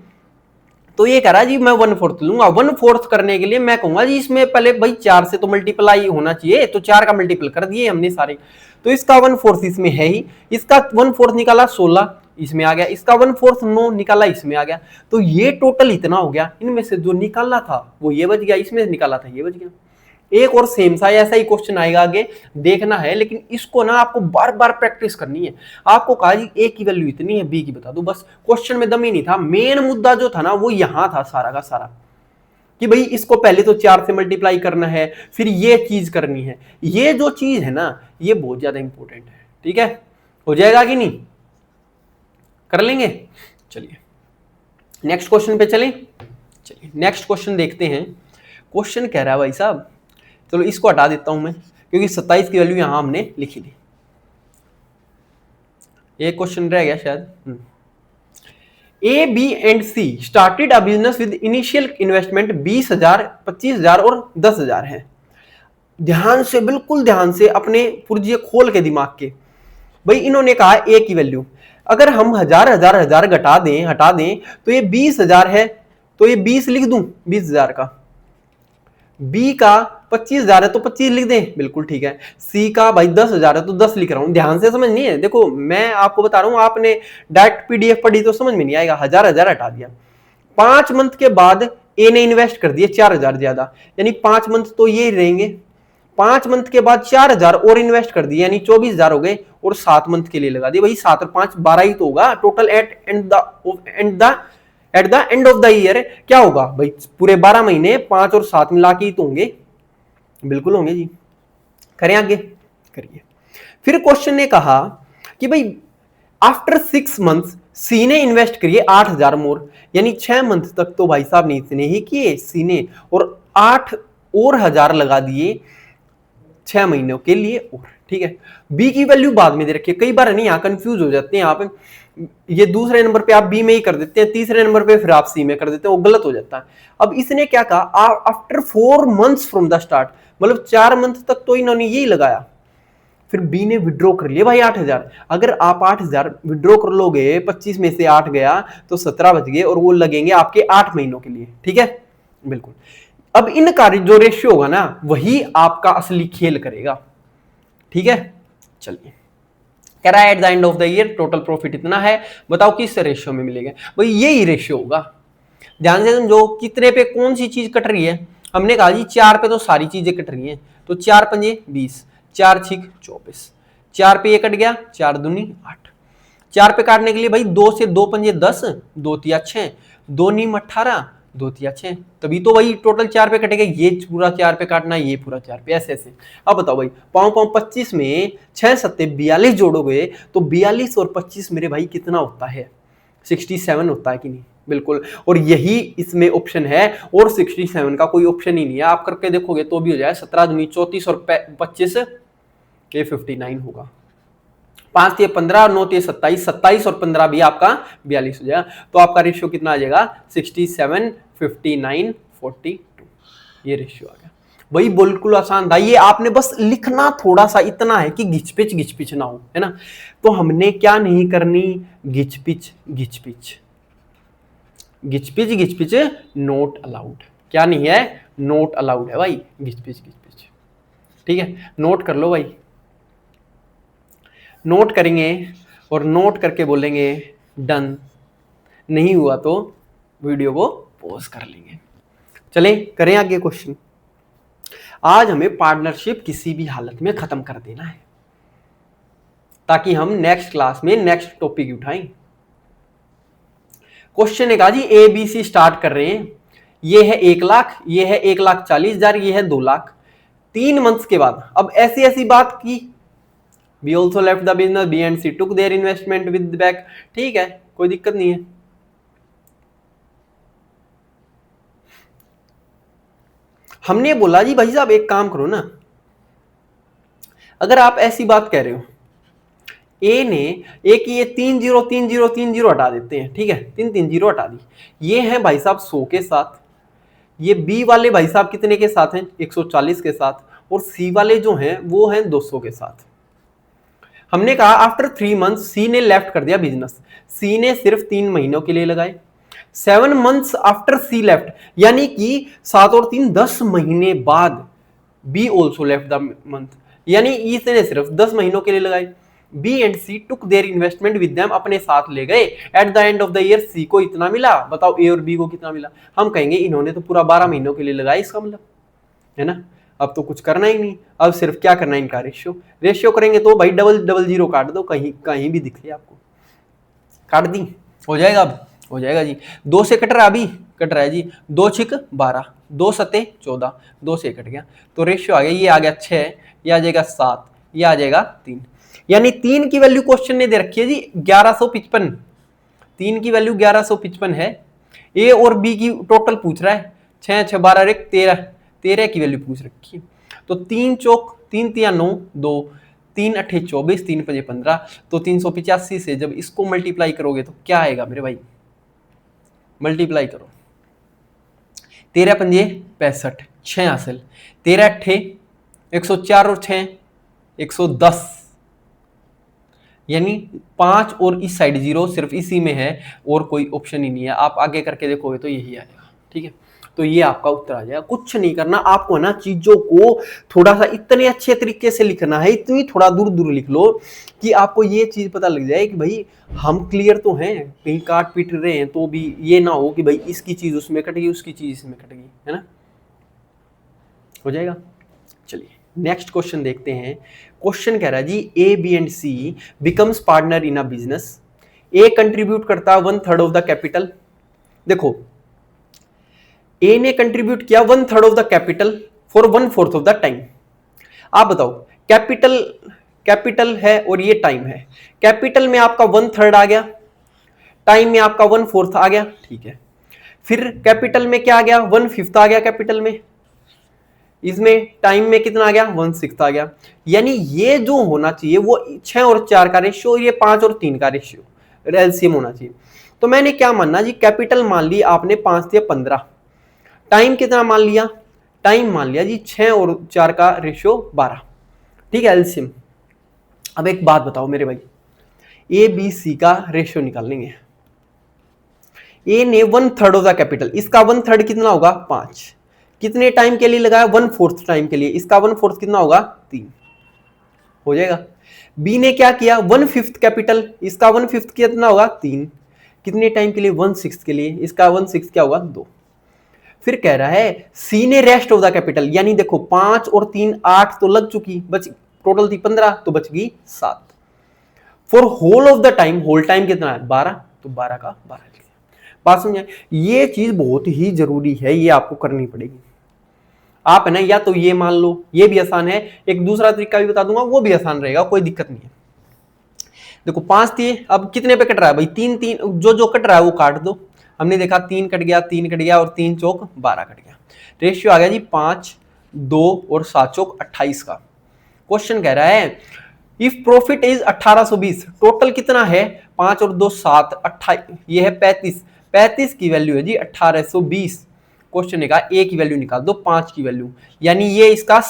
तो ये कह रहा है जी मैं 1/4 लूंगा, 1/4 करने के लिए मैं कहूंगा जी इसमें पहले भाई 4 से तो मल्टीप्लाई होना चाहिए, तो 4 का मल्टीपल कर दिए हमने सारे, तो इसका 1/4 इसमें है ही, इसका 1/4 निकाला 16 इसमें आ गया, इसका 1/4 9 निकाला इसमें आ गया, तो ये टोटल इतना हो गया। इनमें से जो निकाला था वो ये बच गया, इसमें निकाला था ये बच गया। एक और सेम सा ऐसा ही क्वेश्चन आएगा आगे, देखना है, लेकिन इसको ना आपको बार बार प्रैक्टिस करनी है। आपको कहा जी ए की वैल्यू इतनी है, बी की बता दो, बस क्वेश्चन में दम ही नहीं था। मेन मुद्दा जो था ना वो यहां था सारा का सारा, कि भाई इसको पहले तो 4 से मल्टीप्लाई करना है, फिर ये चीज करनी है। ये जो चीज है ना ये बहुत ज्यादा इंपॉर्टेंट है। ठीक है, हो जाएगा कि नहीं, कर लेंगे। चलिए नेक्स्ट क्वेश्चन पे चलें। चलिए नेक्स्ट क्वेश्चन देखते हैं। क्वेश्चन कह रहा है भाई साहब, चलो इसको हटा देता हूं मैं क्योंकि 27 की वैल्यू यहां हमने लिखी थी, एक क्वेश्चन रह गया शायद। A B and C started a business with initial investment 20,000, 25,000 और 10,000 है। ध्यान से, बिल्कुल ध्यान से अपने पुर्जे खोल के दिमाग के। भाई इन्होंने कहा ए की वैल्यू, अगर हम हजार हजार हजार हटा दें तो ये 20,000 है, तो ये 20 लिख दूं 20,000 का, बी का 25,000 है तो 25 लिख दें, बिल्कुल ठीक है। सी का भाई 10,000 है तो 10 लिख रहा हूं, ध्यान से समझ नहीं है। देखो मैं आपको बता रहा हूं, आपने डायरेक्ट पीडीएफ पढ़ी तो समझ में नहीं आएगा। हजार हजार हटा दिया, 5 मंथ के बाद ए ने इन्वेस्ट कर दिए 4,000 ज्यादा, यानी 5 मंथ तो ये रहेंगे। 5 मंथ के बाद 4,000 और इन्वेस्ट कर दिए, यानी 24,000 हो गए, और 7 मंथ के लिए लगा दिए। भाई 7 और 5 12 ही तो होगा total at at the end of the year क्या होगा भाई, पूरे 12 महीने 5 और 7 मिला के ही तो होंगे, बिल्कुल होंगे जी। करें आगे, करिए। फिर क्वेश्चन ने कहा कि भाई आफ्टर 6 मंथ्स सी ने इन्वेस्ट करिए 8,000 मोर, यानी 6 मंथ तक तो भाई साहब ने इतने ही किए सी ने, और 8 और हजार लगा दिए 6 महीनों के लिए और, ठीक है। बी की वैल्यू बाद में दे रखी है, कई बार नहीं यहाँ कंफ्यूज हो जाते हैं आप, ये दूसरे नंबर पे आप बी में ही कर देते हैं, तीसरे नंबर पे फिर आप सी में कर देते हैं, वो गलत हो जाता है। अब इसने क्या कहा, after 4 months from the start, मतलब 4 मंथ तक तो इन्होंने यही लगाया, फिर बी ने विड्रॉ कर लिया भाई 8,000। अगर आप 8,000 विड्रॉ कर लोगे, 25 में से 8 गया तो 17 बच गए, और वो लगेंगे आपके 8 महीनों के लिए, ठीक है, बिल्कुल। अब इनका जो रेशियो होगा ना, वही आपका असली खेल करेगा, ठीक है। चलिए, कह रहा है eight the end of the year total profit इतना है, बताओ किस रेशियो में मिलेगा, भाई यही रेशियो होगा। ध्यान से समझो, कितने पे कौन सी चीज कट रही है, हमने कहा जी 4 पे तो सारी चीजें कट रही हैं, तो 4 पंजे 20, 4 6 24, 4 पे ये कट गया, 4 दूनी 8, 4 पे काटने के लिए भाई 2 से 2 पंजे 10, 2 तिया 6, 2 नीम 18, 2 तिया 6, तभी तो भाई टोटल 4 पे कटेगा, ये पूरा 4 पे काटना है, ये पूरा 4 पे, ऐसे ऐसे। अब बताओ भाई, पाँव पाँव 25 में 6 सत्ते 42 जोड़ोगे तो 42 और 25 मेरे भाई कितना होता है, 67 होता है कि नहीं, बिल्कुल। और यही इसमें ऑप्शन है, और 67 का कोई ऑप्शन ही नहीं है, आप करके देखोगे तो भी हो जाए, 17 दूनी 34 और 25 के 59 होगा, 5 ते 15, 9 ते 27, 27 और 15 भी आपका 42 हो जाएगा, तो आपका रेशियो कितना आ जाएगा 67, 59, 42, ये रेशियो आ गया भाई, बिल्कुल आसान था ये, आपने बस लिखना थोड़ा सा इतना है कि घिचपिच ना हो, है ना। तो हमने क्या नहीं करनी, घिचपिच नोट अलाउड, क्या नहीं है, नोट अलाउड है भाई, घिचपिच, ठीक है, नोट कर लो भाई, नोट करेंगे और नोट करके बोलेंगे डन, नहीं हुआ तो वीडियो को पॉज कर लेंगे। चले करें आगे क्वेश्चन। आज हमें पार्टनरशिप किसी भी हालत में खत्म कर देना है, ताकि हम नेक्स्ट क्लास में नेक्स्ट टॉपिक उठाएं। क्वेश्चन है कहा जी ए बी सी स्टार्ट कर रहे हैं, ये है 1 लाख, ये है 1,40,000, ये है 2 लाख, 3 मंथ्स के बाद, अब ऐसी ऐसी बात की, B also left the business, B and C took their investment with back, ठीक है, कोई दिक्कत नहीं है। हमने बोला जी भाई साहब एक काम करो ना, अगर आप ऐसी बात कह रहे हो, ए ने एक ये 3 0 3 0 3 0 हटा देते हैं, ठीक है, 3 3 0 हटा दी, ये है भाई साहब 100 के साथ, ये बी वाले भाई साहब कितने के साथ हैं, 140 के साथ, और सी वाले जो हैं वो हैं 200 के साथ। हमने कहा आफ्टर 3 मंथ सी ने लेफ्ट कर दिया बिजनेस, सी ने सिर्फ 3 महीनों के लिए लगाए, 7 मंथ्स आफ्टर सी लेफ्ट, यानी कि 7 और 3 10 महीने बाद B also left the month, यानी इसने सिर्फ 10 महीनों के लिए लगाए। B and C took their investment with them, अपने साथ ले गए, at the end of the year C को इतना मिला, बताओ ए और बी को कितना मिला, हम कहेंगे इन्होंने तो पूरा 12 महीनों के लिए लगाया, इसका मतलब, है ना। अब तो कुछ करना ही नहीं, अब सिर्फ क्या करना है, इनका रेशियो करेंगे, तो भाई डबल जीरो काट दो, कहीं कहीं भी दिखे आपको, काट दी, हो जाएगा, अब हो जाएगा जी, 2 से कट रहा, अभी कट रहा है जी, 2 6 12, 2 7 14, 2 से कट गया, तो रेशियो आ गया, ये आ गया 6, ये आ जाएगा 7, ये आ जाएगा 3, यानी 3 की वैल्यू क्वेश्चन ने दे रखी है जी 1155, 3 की वैल्यू 1155 है, ए और बी की टोटल पूछ रहा है, 6 6 12 13 की वैल्यू पूछ रखी है, तो 3 चौक 3 तिया 9, 2 3 अट्ठे 24, 3 पंजे 15, तो 385 से जब इसको मल्टीप्लाई करोगे तो क्या आएगा मेरे भाई, मल्टीप्लाई करो, 13 पंजे 65, 6 हासिल, 13 अट्ठे 104 और 6 110, यानी 5 और इस साइड 0 सिर्फ इसी में है, और कोई ऑप्शन ही नहीं है, आप आगे करके देखोगे तो यही आएगा, ठीक है। तो ये आपका उत्तर आ जाएगा, कुछ नहीं करना आपको, ना चीजों को थोड़ा सा इतने अच्छे तरीके से लिखना है, इतनी थोड़ा दूर लिख लो कि आपको ये चीज पता लग जाए कि भाई हम क्लियर तो हैं, कहीं काट पीट रहे हैं तो भी ये ना हो कि भाई इसकी चीज उसमें कट गई, उसकी चीज इसमें कट गई, है ना, हो जाएगा। चलिए नेक्स्ट क्वेश्चन देखते हैं। क्वेश्चन कह रहा है जी A B and C becomes partner in a business, A contribute करता है 1/3 ऑफ द कैपिटल, देखो ए ने कंट्रीब्यूट किया 1/3 of the capital for 1/4 of the time. आप बताओ, कैपिटल है और ये टाइम है। कैपिटल में आपका 1/3 आ गया, टाइम में आपका 1/4 आ गया, ठीक है। फिर कैपिटल में क्या आ गया, 1/5 आ गया कैपिटल में, इसमें टाइम में कितना आ गया, 1/6 आ गया। यानी ये जो होना चाहिए वो 6 और 4 का रेशियो, ये 5 और 3 का रेशियो एलसीएम होना चाहिए। तो मैंने क्या मानना जी, कैपिटल मान ली आपने 5 या 15, टाइम कितना मान लिया, टाइम मान लिया जी 6 और 4 का रेशियो 12, ठीक है एलसीएम। अब एक बात बताओ मेरे भाई, ए बी सी का रेशियो निकाल लेंगे। ए ने 1/3 ऑफ द कैपिटल, इसका 1/3 कितना होगा 5, कितने टाइम के लिए लगाया 1/4 टाइम के लिए, इसका 1/4 कितना होगा 3 हो जाएगा। बी ने क्या किया 1/5 कैपिटल, इसका 1/5 कितना होगा 3, कितने टाइम के लिए 1/6 के लिए, इसका 1/6 क्या होगा 2। फिर कह रहा है सी ने रेस्ट ऑफ द कैपिटल, यानी देखो 5 और 3 8 तो लग चुकी, बच टोटल थी 15 तो बच गई 7। For whole of the time, whole time कितना है 12, तो 12 का 12 लिखा। बात समझे, ये चीज बहुत ही जरूरी है, ये आपको करनी पड़ेगी। आप है ना, या तो ये मान लो, ये भी आसान है, एक दूसरा तरीका भी बता दूंगा वो भी आसान रहेगा, कोई दिक्कत नहीं है। देखो 5 थी, अब कितने पे कट रहा है भाई, 3 3, जो कट रहा है वो काट दो। हमने देखा 3 कट गया, 3 कट गया और 3 चौक 12 कट गया। रेशियो आ गया जी 5 2 और 7 चौक 28 का। क्वेश्चन कह रहा है इफ प्रॉफिट इज 1820, टोटल कितना है 5 और 2 7 28, ये है 35, 35 की वैल्यू है जी 1820। क्वेश्चन ने कहा ए की वैल्यू निकाल दो, 5 की वैल्यू, यानी ये इसका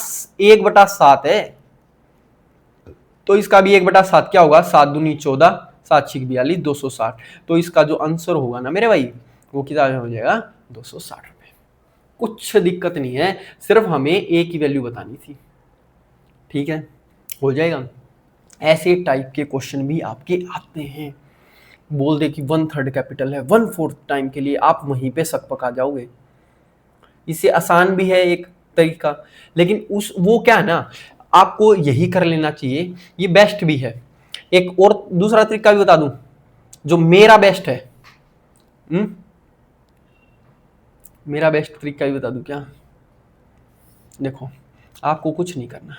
1/7 है, तो इसका भी 1/7 क्या होगा, 7 दूनी 14 7 6 42 260। तो इसका जो आंसर होगा ना मेरे भाई, वो कितना हो जाएगा 260 रुपए। कुछ दिक्कत नहीं है, सिर्फ हमें ए की वैल्यू बतानी थी, ठीक है, हो जाएगा। ऐसे टाइप के क्वेश्चन भी आपके आते हैं। बोल दे कि 1/3 कैपिटल है, 1/4 टाइम के लिए, आप वहीं पे सक पका जाओगे। इससे आसान भी है एक तरीका, लेकिन उस वो क्या है ना, आपको यही कर लेना चाहिए, ये बेस्ट भी है। एक और दूसरा तरीका भी बता दूं, जो मेरा बेस्ट है, मेरा बेस्ट तरीका भी बता दूं क्या। देखो आपको कुछ नहीं करना,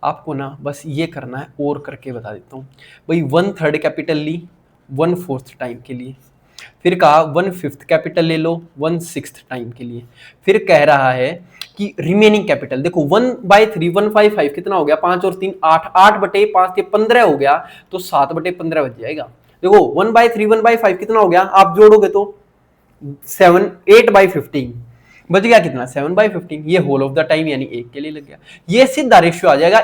आपको ना बस ये करना है, और करके बता देता हूँ भाई। 1/3 कैपिटल ली 1/4 टाइम के लिए, फिर कहा 1/5 कैपिटल ले लो 1/6 टाइम के लिए, फिर कह रहा है कि रिमेनिंग कैपिटल देखो 1/3 155 कितना हो गया, 5 और 3 8, 8/5 के 15 हो गया, तो 7/15 बच जाएगा। देखो 1/3 1/5 कितना हो गया, आप जोड़ोगे तो 7 8/15 बच गया कितना 7/15, ये होल ऑफ द टाइम यानी 1 के लिए लग गया। ये सीधा रेशियो आ जाएगा,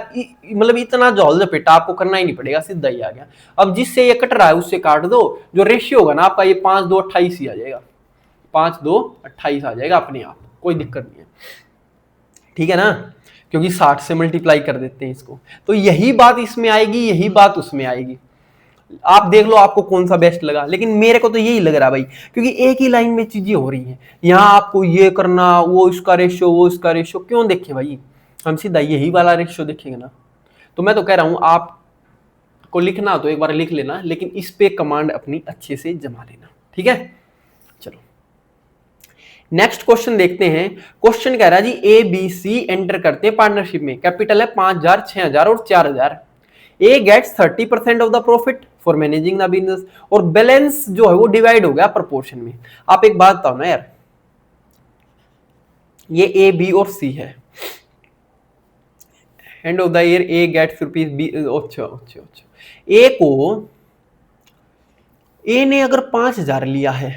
मतलब इतना जॉल झपेटा आपको करना ही नहीं पड़ेगा, सीधा ही आ गया। अब जिससे ये कट रहा है उससे काट दो, जो रेशियो होगा ना आपका ये 5 2 28 ही आ जाएगा, 5 2 28 आ जाएगा अपने आप, कोई दिक्कत नहीं है, ठीक है ना, क्योंकि 60 से मल्टीप्लाई कर देते हैं इसको। तो यही बात इसमें आएगी, यही बात उसमें आएगी, आप देख लो आपको कौन सा बेस्ट लगा। लेकिन मेरे को तो यही लग रहा भाई, क्योंकि एक ही लाइन में चीजें हो रही हैं, यहाँ आपको ये करना, वो इसका रेशियो, वो इसका रेशियो, क्यों देखें भाई, हम सीधा यही वाला रेशियो देखेंगे ना। तो मैं तो कह रहा हूं आपको लिखना तो एक बार लिख लेना, लेकिन इस पे कमांड अपनी अच्छे से जमा लेना, ठीक है। चलो नेक्स्ट क्वेश्चन देखते हैं। क्वेश्चन कह रहा है जी ए बी सी एंटर करते हैं पार्टनरशिप में, कैपिटल है 5000 6000 और 4000। A gets 30% of the profit for managing the business, और बैलेंस जो है वो डिवाइड हो गया प्रोपोर्शन में। आप एक बात बताओ ना यार, ये ए बी और सी है, end of the year A gets rupees B, अच्छा, ए को, ए ने अगर 5000 लिया है,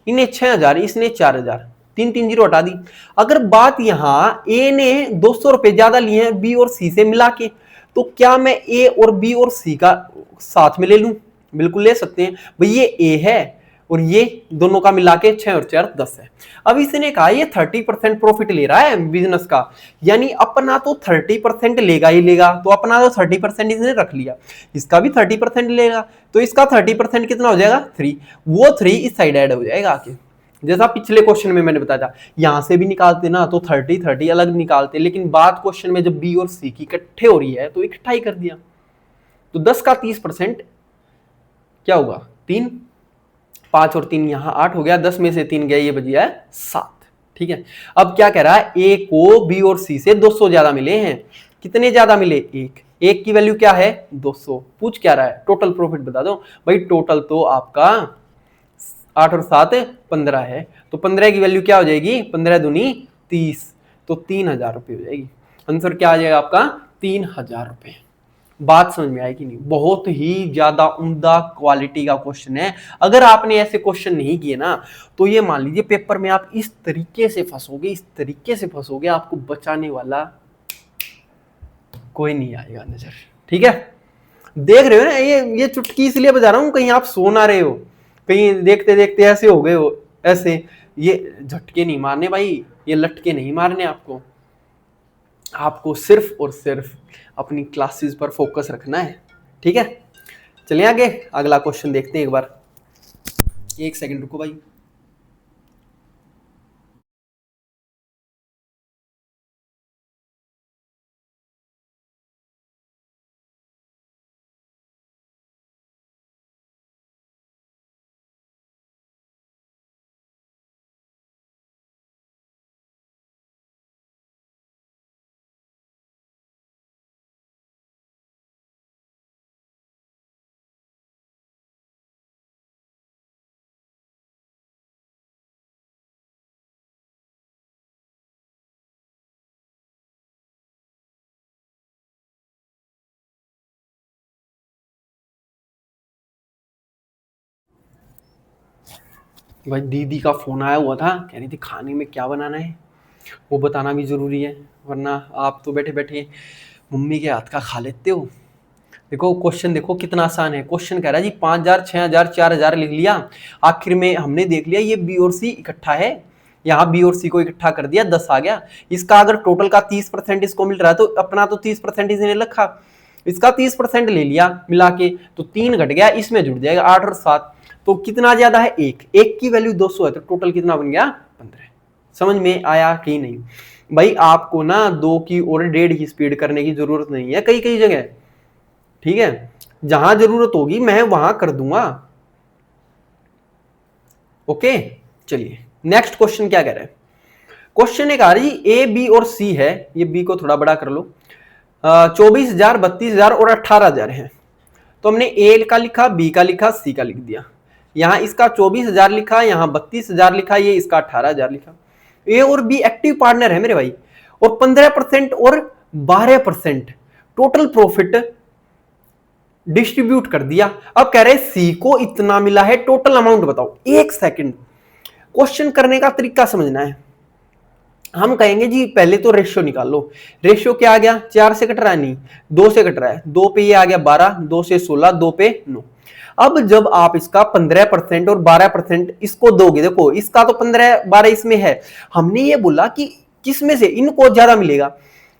इन्हें 6000, इसने 4000, 3 0 हटा दी। अगर बात यहां ए ने 200 रुपए ज्यादा लिए हैं बी और सी से मिला के, तो क्या मैं ए और बी और सी का साथ में ले लूं, बिल्कुल ले सकते हैं भाई। ये ए है और ये दोनों का मिला के 6 और 4 10 है। अब इसने कहा ये 30% प्रॉफिट ले रहा है बिजनेस का, यानी अपना तो 30% लेगा ही लेगा, तो अपना तो 30% इसने रख लिया, इसका भी 30% लेगा, तो इसका 30% कितना हो जाएगा 3, वो 3 इस साइड ऐड हो जाएगा आके। जैसा पिछले क्वेश्चन में मैंने बताया था, यहां से भी निकालते ना तो 30 30 अलग निकालते, लेकिन बात क्वेश्चन में जब बी और सी की इकट्ठे हो रही है तो इकट्ठा ही कर दिया। तो 10 का 30% क्या होगा 3, 5 और 3 यहाँ 8 हो गया, 10 में से 3 गया, ये बच गया है 7। ठीक है, अब क्या कह रहा है, ए को बी और सी से 200 ज्यादा मिले हैं। कितने ज्यादा मिले, एक की वैल्यू क्या है 200। पूछ क्या रहा है, टोटल प्रॉफिट बता दो। भाई टोटल तो आपका 8 और 7 15 है, तो 15 की वैल्यू क्या हो जाएगी, 15 दूनी 30, तो 3000 रुपये हो जाएगी। आंसर क्या आ जाएगा आपका 3000 रुपये। बात समझ में आएगी नहीं, बहुत ही ज्यादा उम्दा क्वालिटी का क्वेश्चन है। अगर आपने ऐसे क्वेश्चन नहीं किए ना, तो ये मान लीजिए पेपर में आप इस तरीके से फंसोगे, इस तरीके से फंसोगे, आपको बचाने वाला कोई नहीं आएगा नजर। ठीक है, देख रहे हो ना, ये चुटकी इसलिए बजा रहा हूं, कहीं आप सो ना रहे हो, कहीं देखते देखते ऐसे हो गए हो ऐसे। ये झटके नहीं मारने भाई, ये लटके नहीं मारने आपको, आपको सिर्फ और सिर्फ अपनी क्लासेस पर फोकस रखना है। ठीक है, चलिए आगे अगला क्वेश्चन देखते हैं एक बार। एक सेकंड रुको भाई। भाई दीदी का फोन आया हुआ था, कह रही थी खाने में क्या बनाना है, वो बताना भी जरूरी है, वरना आप तो बैठे बैठे मम्मी के हाथ का खा लेते हो। देखो क्वेश्चन देखो कितना आसान है। क्वेश्चन कह रहा है जी 5000, 6000, 4000 लिख लिया, आखिर में हमने देख लिया ये बी और सी इकट्ठा है, यहाँ बी और सी को इकट्ठा कर दिया, 10 आ गया। इसका अगर टोटल का 30% इसको मिल रहा है, तो अपना तो 30% इसने रखा, इसका 30% ले लिया मिला के, तो 3 घट गया, इसमें जुड़ जाएगा 8 और 7। तो कितना ज्यादा है, एक की वैल्यू 200 है, तो टोटल कितना बन गया 15। समझ में आया कि नहीं भाई? आपको ना 2 की और 1.5 की स्पीड करने की जरूरत नहीं है कई कई जगह। ठीक है, जहां जरूरत होगी मैं वहां कर दूंगा। ओके, चलिए नेक्स्ट क्वेश्चन क्या कह रहा है। क्वेश्चन एक आ रही ए बी और सी है, ये बी को थोड़ा बड़ा कर लो। 24,000, 32,000 और 18,000 है। तो हमने ए का लिखा, बी का लिखा, सी का लिख दिया। यहां इसका 24,000 लिखा, यहां 32,000 लिखा, ये इसका 18,000 लिखा। ए और बी एक्टिव पार्टनर है मेरे भाई, और 15% और 12% टोटल प्रॉफिट डिस्ट्रीब्यूट कर दिया। अब कह रहे सी को इतना मिला है, टोटल अमाउंट बताओ। एक सेकंड, क्वेश्चन करने का तरीका समझना है। हम कहेंगे जी पहले तो रेशियो निकाल लो। रेशियो क्या आ गया, 4 से कट रहा है, नहीं 2 से कट रहा है, 2 पे ये आ गया 12, 2 से 16, 2 पे 9। अब जब आप इसका 15% और 12% इसको दोगे, देखो इसका तो 15 12 इसमें है, हमने ये बोला कि किस में से इनको ज्यादा मिलेगा।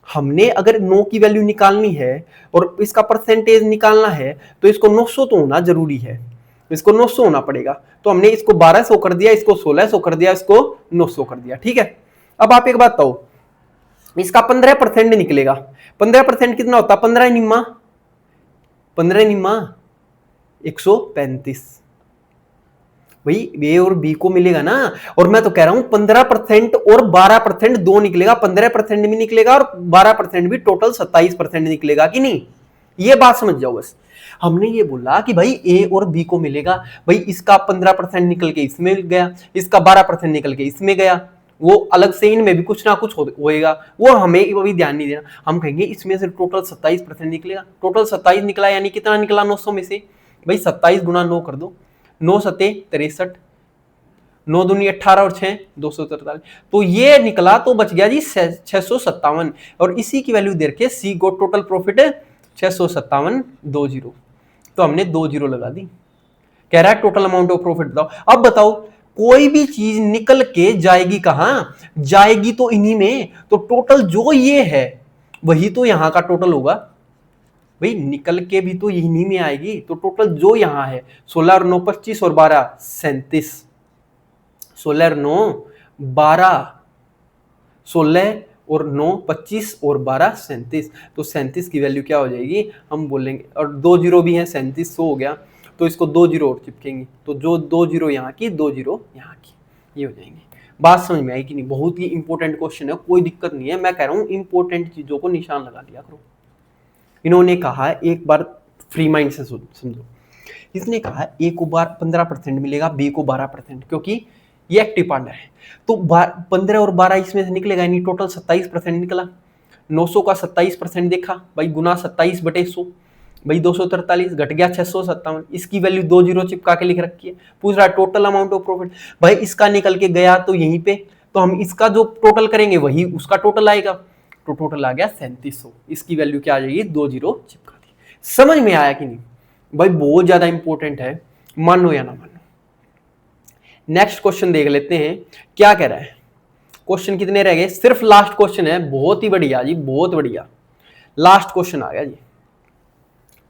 हमने अगर 9 की वैल्यू निकालनी है और इसका परसेंटेज निकालना है, तो इसको 900 तो होना जरूरी है, इसको 900 होना पड़ेगा। तो हमने इसको 1200 कर दिया, इसको 1600 कर दिया, इसको 900 कर दिया। ठीक है, अब आप एक बात बताओ, इसका 15% निकलेगा। 15% कितना होता है, 15 निम्मा 135। भाई ए और बी को मिलेगा ना, और मैं तो कह रहा हूं 15% और 12% दो निकलेगा, 15% भी निकलेगा और 12% भी, टोटल 27% निकलेगा कि नहीं? ये बात समझ जाओ बस। हमने ये बोला कि भाई ए और बी को मिलेगा, भाई इसका 15% निकल के इसमें गया, इसका 12% निकल के इसमें गया, वो अलग से इनमें भी कुछ ना कुछ होएगा, वो हमें वो भी ध्यान नहीं देना। हम कहेंगे इसमें से टोटल 27% निकलेगा। टोटल 27 निकला, यानी कितना निकला 900 में से, भाई 27 गुना 9 कर दो, 9 सते 63, 9 दूनी 18 और 6 243। तो ये निकला, तो बच गया जी 657, और इसी की वैल्यू दे के सी को टोटल प्रॉफिट 657 20। तो हमने 20 लगा दी। कह रहा है टोटल अमाउंट ऑफ प्रॉफिट बताओ। अब बताओ कोई भी चीज निकल के जाएगी कहां, जाएगी तो इन्हीं में, तो टोटल जो ये है वही तो यहां का टोटल होगा। भाई निकल के भी तो इन्हीं में आएगी, तो टोटल जो यहां है 16 और 9 25 और 12 37, 16 और 9 12, 16 और 9 25 और 12 37। तो 37 की वैल्यू क्या हो जाएगी, हम बोलेंगे, और 2 जीरो भी है, 37 हो गया। तो इसको 2 जीरो और चिपकेंगे, तो जो 2 जीरो यहाँ की 2 जीरो यहाँ की, ये हो जाएंगे। बात समझ में आई कि नहीं? बहुत ही इंपॉर्टेंट क्वेश्चन है, कोई दिक्कत नहीं है, मैं कह रहा हूँ इंपॉर्टेंट चीजों को निशान लगा दिया करो। इन्होंने कहा एक बार फ्री माइंड से समझो, इसने कहा ए को 15% मिलेगा, बी को 12%, क्योंकि ये एक्टिव पार्टनर है, तो 15 और 12 इसमें से निकलेगा, यानी टोटल 27% निकला। 900 का 27% देखा भाई, गुना 27/100 भाई 243, घट गया 657। इसकी वैल्यू 2 जीरो चिपका के लिख रखी है। पूछ रहा है टोटल अमाउंट ऑफ प्रॉफिट, भाई इसका निकल के गया तो यहीं पे, तो हम इसका जो टोटल करेंगे वही उसका टोटल आएगा, तो टोटल आ गया 3700। इसकी वैल्यू क्या आ जाएगी? 2 जीरो चिपका दी। समझ में आया कि नहीं भाई? बहुत ज्यादा इंपॉर्टेंट है, मानो या ना मानो। नेक्स्ट क्वेश्चन देख लेते हैं क्या कह रहा है। क्वेश्चन कितने रह गए? सिर्फ लास्ट क्वेश्चन है, बहुत ही बढ़िया जी, बहुत बढ़िया। लास्ट क्वेश्चन आ गया जी,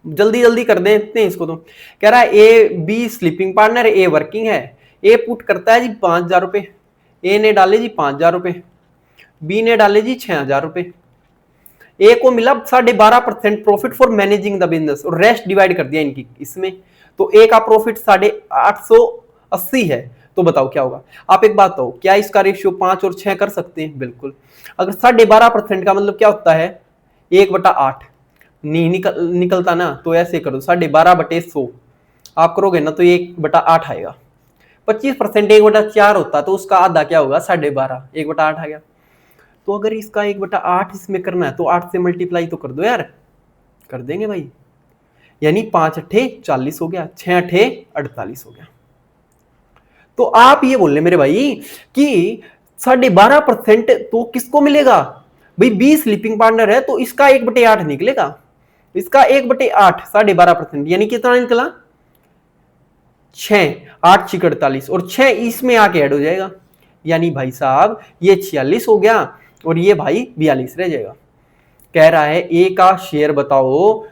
जल्दी जल्दी कर देते हैं इसको। तो कह रहा है A B sleeping partner, a working है, ए पुट करता है जी 5000 रुपए, ए ने डाले जी 5000 रुपए, बी ने डाले जी 6000 रुपए। ए को मिला 12.5% profit for managing the business, और रेस्ट डिवाइड कर दिया इनकी इसमें, तो ए का प्रॉफिट 880 है। तो बताओ क्या होगा? आप एक बात बताओ, क्या इसका रेशियो 5 और 6 कर सकते हैं? बिल्कुल। अगर 12.5% का मतलब क्या होता है? 1/8 नहीं निकलता ना, तो ऐसे करो 12.5/100 आप करोगे ना तो 1/8 आएगा। 25% 1/4 होता, तो उसका आधा क्या होगा? 12.5, 1/8 आ गया। तो अगर इसका 1/8 इसमें करना है तो 8 से मल्टीप्लाई तो कर दो यार, कर देंगे भाई, यानी 5 अट्ठे 40 हो गया, 6 अट्ठे 48 हो गया। तो आप ये बोल रहे मेरे भाई कि 12.5% तो किसको मिलेगा भाई? 20 स्लीपिंग पार्टनर है, तो इसका 1/8 निकलेगा, इसका 1/8 12.5%, यानी कितना निकला? 6, 8 6 48, और 6 इसमें आके ऐड हो जाएगा, यानी भाई साहब ये 46 हो गया और ये भाई 42 रह जाएगा। कह रहा है ए का शेयर बताओ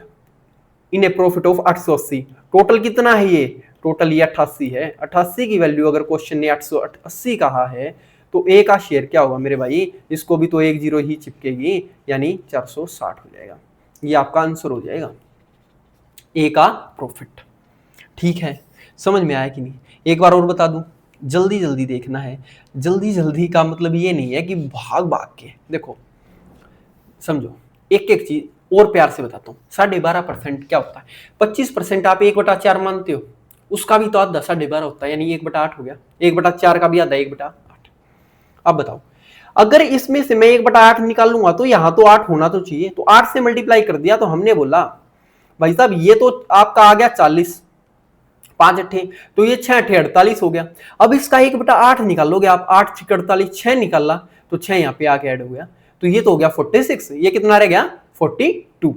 इन ए प्रॉफिट ऑफ 880। टोटल कितना है ये? टोटल ये 88 है। 88 की वैल्यू अगर क्वेश्चन ने 880 कहा है, तो ए का शेयर क्या होगा मेरे भाई? इसको भी तो 1 जीरो ही चिपकेगी, यानी 460 हो जाएगा। ये आपका आंसर हो जाएगा, ए का प्रॉफिट। ठीक है, समझ में आया कि नहीं? एक बार और बता दूं, जल्दी जल्दी देखना है। जल्दी जल्दी का मतलब ये नहीं है कि भाग भाग के देखो, समझो एक एक चीज और प्यार से बताता हूँ। 12.5% क्या होता है? 25% आप 1/4 मानते हो, उसका भी तो आधा 12.5 होता है, यानी 1/8 हो गया। 1/4 का भी आधा 1/8। अब बताओ, अगर इसमें से मैं 1/8 निकालूंगा तो यहां तो 8 होना तो चाहिए, तो 8 से मल्टीप्लाई कर दिया, तो हमने बोला भाई साहब ये तो आपका आ गया 40, 5 अट्ठे, तो ये 6 अट्ठे 48 हो गया। अब इसका 1/8 निकालोगे आप, 8 6 48, 6 निकाला, तो 6 यहाँ पे आके ऐड हो गया, तो ये तो हो गया 46। ये कितना रह गया? 42।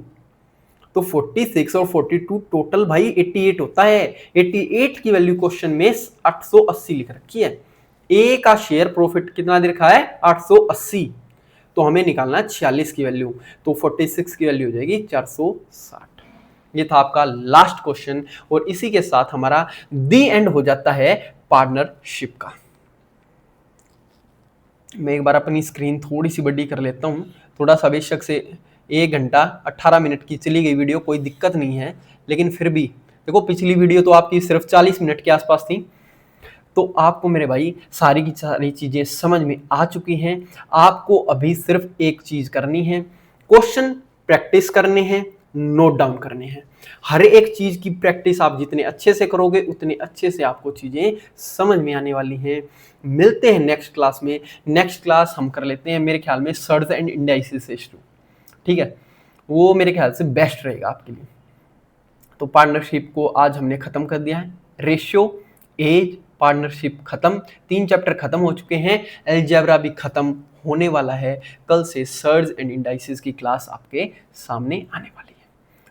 तो 46 और 42 टोटल भाई 88 होता है। 88 की वैल्यू क्वेश्चन में 880 लिख रखी है। ए का शेयर प्रॉफिट कितना दे रखा है? 880। तो हमें निकालना है 46 की वैल्यू, तो 46 की वैल्यू हो जाएगी 460। ये था आपका लास्ट क्वेश्चन, और इसी के साथ हमारा दी एंड हो जाता है पार्टनरशिप का। मैं एक बार अपनी स्क्रीन थोड़ी सी बड़ी कर लेता हूं, थोड़ा सा बेशक से 1 घंटा 18 मिनट की चली गई वीडियो, कोई दिक्कत नहीं है, लेकिन फिर भी देखो पिछली वीडियो तो आपकी सिर्फ 40 मिनट के आसपास थी, तो आपको मेरे भाई सारी की सारी चीजें समझ में आ चुकी हैं। आपको अभी सिर्फ एक चीज करनी है, क्वेश्चन प्रैक्टिस करने हैं, नोट डाउन करने हैं। हर एक चीज की प्रैक्टिस आप जितने अच्छे से करोगे उतने अच्छे से आपको चीजें समझ में आने वाली हैं। मिलते हैं नेक्स्ट क्लास में। नेक्स्ट क्लास हम कर लेते हैं मेरे ख्याल में सर्ज एंड इंडाइसिस से शुरू, ठीक है? वो मेरे ख्याल से बेस्ट रहेगा आपके लिए। तो पार्टनरशिप को आज हमने खत्म कर दिया है। रेशियो, एज, पार्टनरशिप खत्म, 3 चैप्टर खत्म हो चुके हैं। अलजेब्रा भी खत्म होने वाला है। कल से सर्ज एंड इंडाइसिस की क्लास आपके सामने आने वाली है।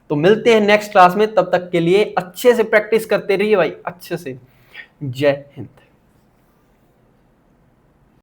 तो मिलते हैं नेक्स्ट क्लास में, तब तक के लिए अच्छे से प्रैक्टिस करते रहिए भाई, अच्छे से। जय हिंद।